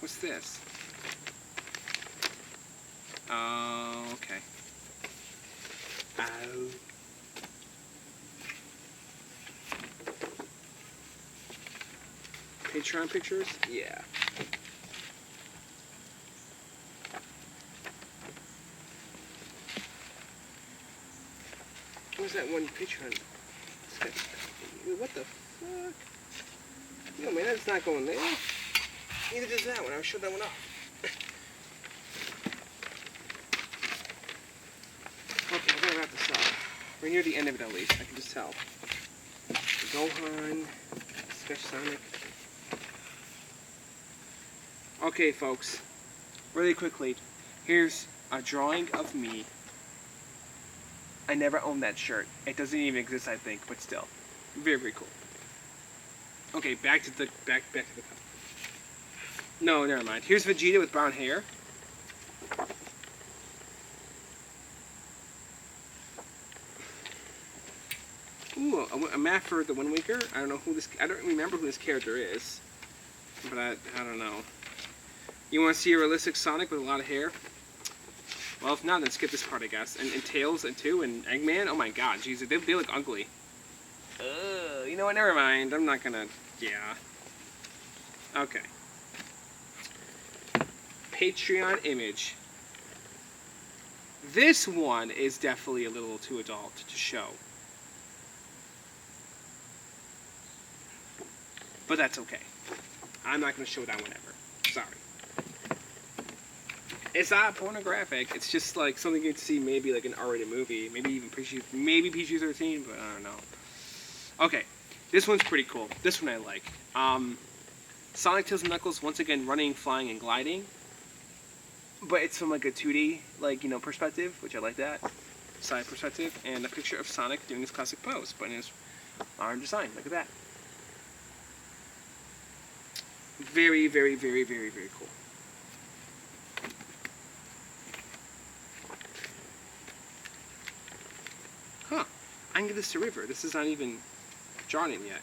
[SPEAKER 3] What's this? Oh, okay. Ow. Patreon pictures? Yeah. What was that one Patreon? What the fuck? Yo, man, that's not going there. Neither does that one. I showed that one off. Okay, I'm gonna wrap this up. We're near the end of it at least. I can just tell. Gohan, Sketch Sonic. Okay, folks. Really quickly, here's a drawing of me. I never owned that shirt. It doesn't even exist, I think, but still, very, very cool. Okay, back to the cup. No, never mind. Here's Vegeta with brown hair. Ooh, a map for the Wind Waker. I don't know who this. I don't remember who this character is, but I don't know. You want to see a realistic Sonic with a lot of hair? Well, if not, then skip this part, I guess. And Tails and Eggman. Oh my God, jeez, they look ugly. You know what? Never mind. I'm not gonna. Yeah. Okay. Patreon image. This one is definitely a little too adult to show. But that's okay. I'm not going to show that one ever. Sorry. It's not pornographic. It's just like something you'd see maybe like an R-rated movie. Maybe even PG-13, but I don't know. Okay. This one's pretty cool. This one I like. Sonic, Tails, and Knuckles once again running, flying, and gliding. But it's from like a 2D, perspective, which I like that. Side perspective. And a picture of Sonic doing his classic pose, but in his modern design. Look at that. Very, very, very, very, very cool. Huh. I can give this to River. This is not even drawn in yet.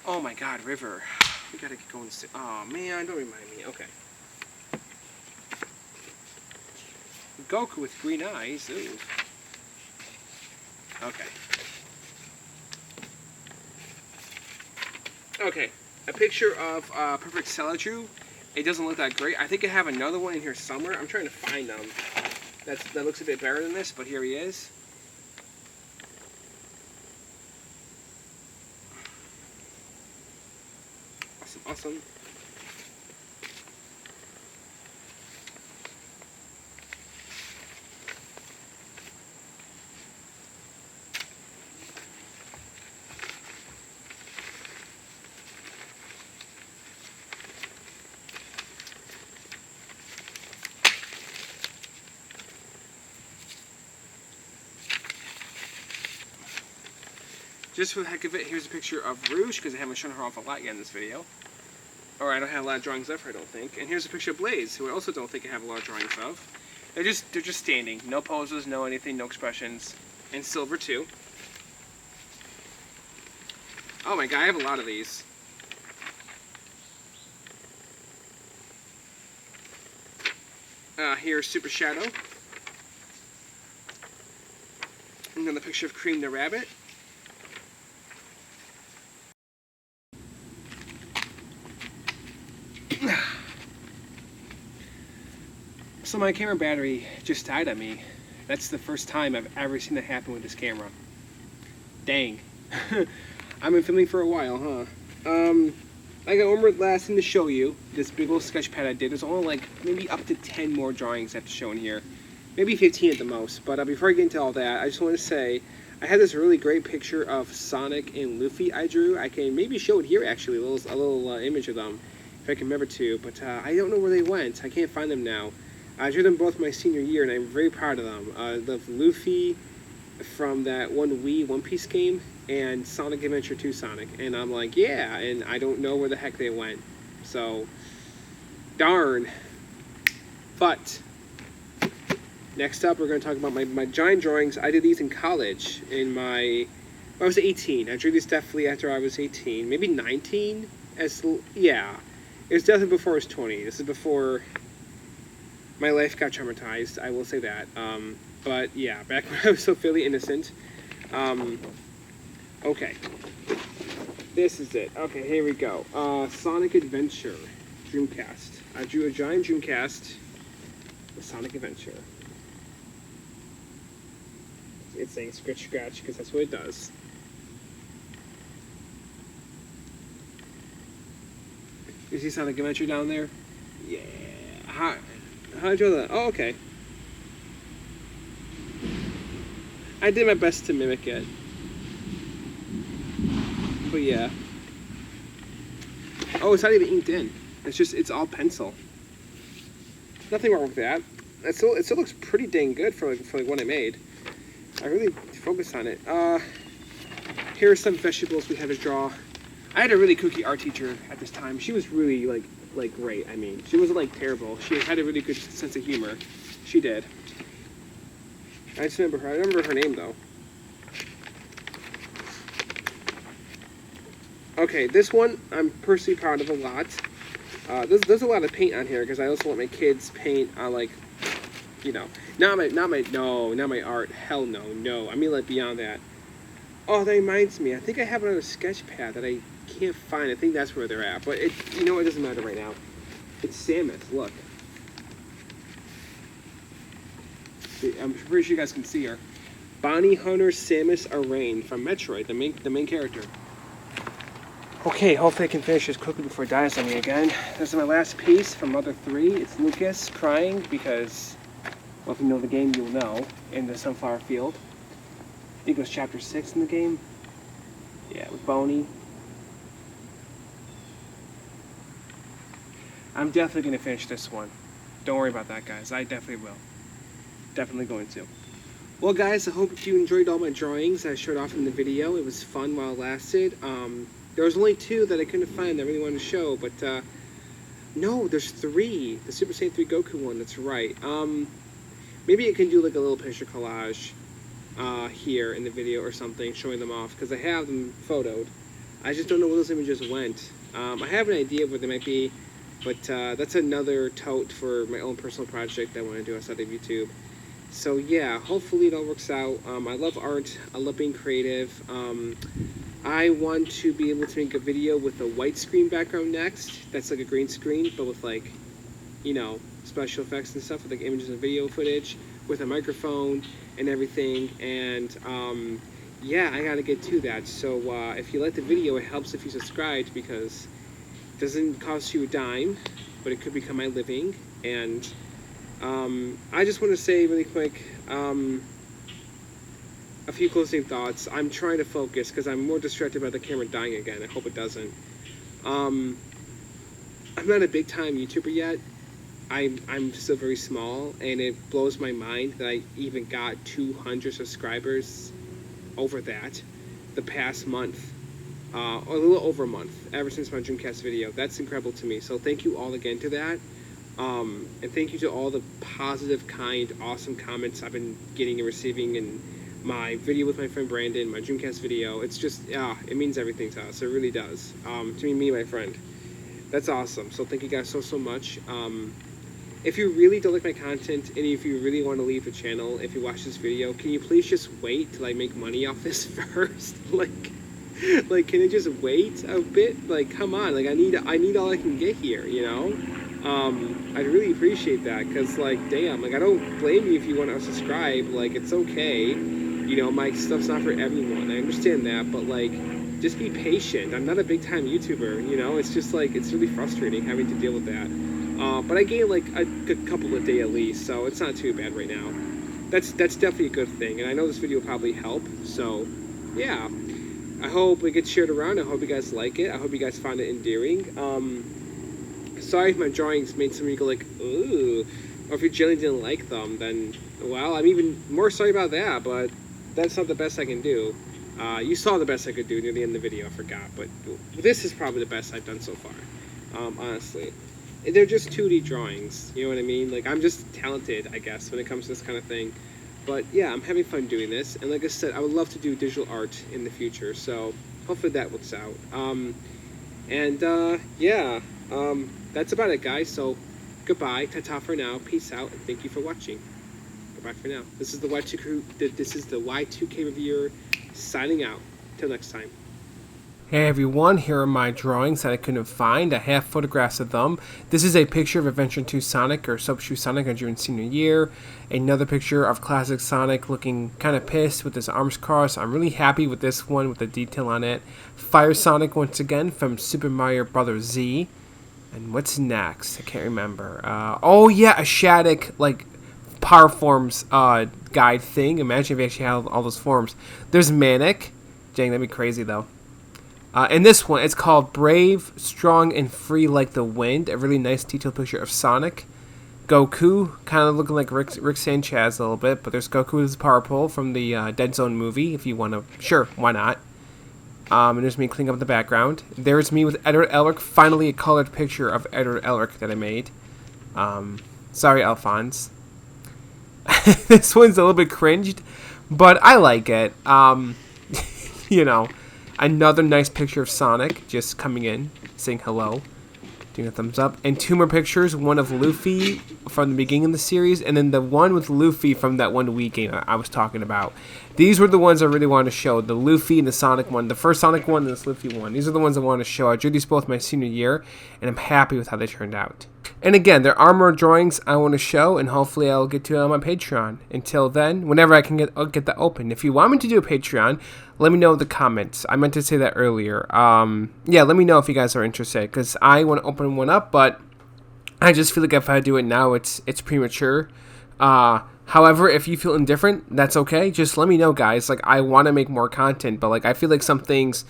[SPEAKER 3] Oh my God, River. We gotta get going soon. Oh man, don't remind me. Okay. Goku with green eyes. Ooh. Okay. Okay. A picture of Perfect Salichu. It doesn't look that great. I think I have another one in here somewhere. I'm trying to find them. That looks a bit better than this, but here he is. Awesome, awesome. Just for the heck of it, here's a picture of Rouge, because I haven't shown her off a lot yet in this video. Or I don't have a lot of drawings of her, I don't think. And here's a picture of Blaze, who I also don't think I have a lot of drawings of. They're just standing. No poses, no anything, no expressions. And Silver, too. Oh my god, I have a lot of these. Here's Super Shadow. Another picture of Cream the Rabbit. So my camera battery just died on me. That's the first time I've ever seen that happen with this camera. Dang. I've been filming for a while, huh? I got one more last thing to show you. This big old sketch pad I did. There's only like maybe up to 10 more drawings I have to show in here. Maybe 15 at the most. But before I get into all that, I just want to say I had this really great picture of Sonic and Luffy I drew. I can maybe show it here actually, a little image of them if I can remember to. But I don't know where they went. I can't find them now. I drew them both my senior year, and I'm very proud of them. The Luffy from that one Wii One Piece game, and Sonic Adventure 2 Sonic. And I'm like, yeah, and I don't know where the heck they went. So, darn. But, next up, we're going to talk about my giant drawings. I did these in college, I was 18. I drew these definitely after I was 18, maybe 19? Yeah. It was definitely before I was 20. This is before my life got traumatized, I will say that. But yeah, back when I was so fairly innocent. Okay. This is it. Okay, here we go. Sonic Adventure Dreamcast. I drew a giant Dreamcast with Sonic Adventure. It's saying scratch scratch because that's what it does. You see Sonic Adventure down there? Yeah. How did I draw that? Oh, okay. I did my best to mimic it. But yeah. Oh, it's not even inked in. It's all pencil. Nothing wrong with that. It still looks pretty dang good for what I made. I really focused on it. Here are some vegetables we had to draw. I had a really kooky art teacher at this time. She was really like great. I mean, she wasn't like terrible. She had a really good sense of humor. She did. I just remember her. I remember her name though. Okay, this one I'm personally proud of a lot. There's a lot of paint on here because I also let my kids paint on not my art. Hell no. I mean like beyond that. Oh, that reminds me. I think I have another sketch pad that I can't find. I think that's where they're at. But it doesn't matter right now. It's Samus. Look. I'm pretty sure you guys can see her. Bonnie Hunter Samus Aran from Metroid, the main character. Okay, hopefully I can finish this quickly before it dies on me again. This is my last piece from Mother 3. It's Lucas crying because, well, if you know the game, you'll know, in the Sunflower Field. I think it was chapter 6 in the game. Yeah, with Boney. I'm definitely going to finish this one. Don't worry about that, guys. I definitely will. Definitely going to. Well, guys, I hope you enjoyed all my drawings I showed off in the video. It was fun while it lasted. There was only 2 that I couldn't find that I really wanted to show, but no, there's 3. The Super Saiyan 3 Goku one, that's right. Maybe I can do like a little picture collage here in the video or something, showing them off, because I have them photoed. I just don't know where those images went. I have an idea of where they might be, but that's another tote for my own personal project that I want to do outside of YouTube. So yeah, hopefully it all works out. I love art. I love being creative. I want to be able to make a video with a white screen background next. That's like a green screen, but with like, you know, special effects and stuff, with like images and video footage, with a microphone and everything. And yeah, I gotta get to that. So if you like the video, it helps if you subscribed, because it doesn't cost you a dime, but it could become my living. And I just want to say really quick, a few closing thoughts. I'm trying to focus because I'm more distracted by the camera dying again. I hope it doesn't. I'm not a big time YouTuber yet. I'm still very small, and it blows my mind that I even got 200 subscribers over that the past month, or a little over a month, ever since my Dreamcast video. That's incredible to me. So thank you all again to that. And thank you to all the positive, kind, awesome comments I've been getting and receiving in my video with my friend Brandon, my Dreamcast video. It's just, it means everything to us. It really does. To me and my friend. That's awesome. So thank you guys so much. If you really don't like my content, and if you really want to leave the channel, if you watch this video, can you please just wait till I make money off this first? Like, can it just wait a bit? Like, come on. Like, I need all I can get here, you know? I'd really appreciate that, because, like, damn, like, I don't blame you if you want to subscribe. Like, it's okay. You know, my stuff's not for everyone. I understand that, but, like, just be patient. I'm not a big-time YouTuber, you know? It's just, like, it's really frustrating having to deal with that. But I gain, like, a couple a day at least, so it's not too bad right now. That's definitely a good thing, and I know this video will probably help, so, yeah. I hope it gets shared around. I hope you guys like it. I hope you guys find it endearing. Sorry if my drawings made some of you go like, ooh, or if you generally didn't like them, then, well, I'm even more sorry about that, but that's not the best I can do. You saw the best I could do near the end of the video, I forgot, but this is probably the best I've done so far, honestly. They're just 2D drawings, you know what I mean? Like, I'm just talented, I guess, when it comes to this kind of thing. But, yeah, I'm having fun doing this, and like I said, I would love to do digital art in the future, so hopefully that works out. Yeah, that's about it, guys, so goodbye, ta-ta for now, peace out, and thank you for watching. Goodbye for now. This is the Y2K reviewer signing out. Till next time. Hey everyone, here are my drawings that I couldn't find. I have photographs of them. This is a picture of Adventure 2 Sonic, or Soap Shoe Sonic on June senior year. Another picture of classic Sonic looking kind of pissed with his arms crossed. I'm really happy with this one with the detail on it. Fire Sonic once again from Super Mario Bros. Z. And what's next? I can't remember. Oh yeah, a Shattuck, like, power forms guide thing. Imagine if you actually had all those forms. There's Manic. Dang, that'd be crazy though. And this one, it's called Brave, Strong, and Free Like the Wind. A really nice detailed picture of Sonic. Goku, kind of looking like Rick Sanchez a little bit, but there's Goku with his power pole from the Dead Zone movie, if you want to. Sure, why not? And there's me cleaning up the background. There's me with Edward Elric, finally a colored picture of Edward Elric that I made. Sorry, Alphonse. This one's a little bit cringed, but I like it. You know. Another nice picture of Sonic just coming in, saying hello, doing a thumbs up. And two more pictures, one of Luffy from the beginning of the series, and then the one with Luffy from that one Wii game I was talking about. These were the ones I really wanted to show, the Luffy and the Sonic one, the first Sonic one and this Luffy one. These are the ones I wanted to show. I drew these both my senior year, and I'm happy with how they turned out. And again, there are more drawings I want to show, and hopefully I'll get to it on my Patreon. Until then, whenever I can get that open. If you want me to do a Patreon, let me know in the comments. I meant to say that earlier. Yeah, let me know if you guys are interested, because I want to open one up, but I just feel like if I do it now, it's premature. However, if you feel indifferent, that's okay. Just let me know, guys. Like, I want to make more content, but like I feel like some things,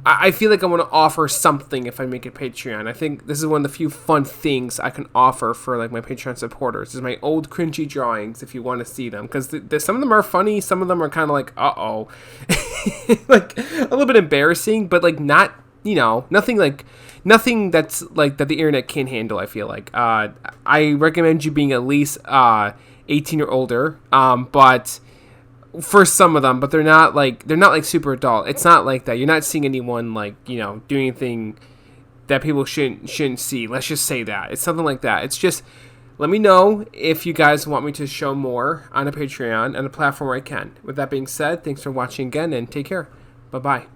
[SPEAKER 3] I feel like I want to offer something if I make a Patreon. I think this is one of the few fun things I can offer for like my Patreon supporters. Is my old cringy drawings if you want to see them, because some of them are funny, some of them are kind of like uh-oh, like a little bit embarrassing, but like not, you know, nothing that's like that the internet can't handle. I feel like I recommend you being at least 18 or older, but for some of them, but they're not like super adult. It's not like that. You're not seeing anyone like, you know, doing anything that people shouldn't see. Let's just say that. It's something like that. It's just
[SPEAKER 1] Let me know if you guys want me to show more on a Patreon and a platform where I can. With that being said, thanks for watching again and take care. Bye-bye.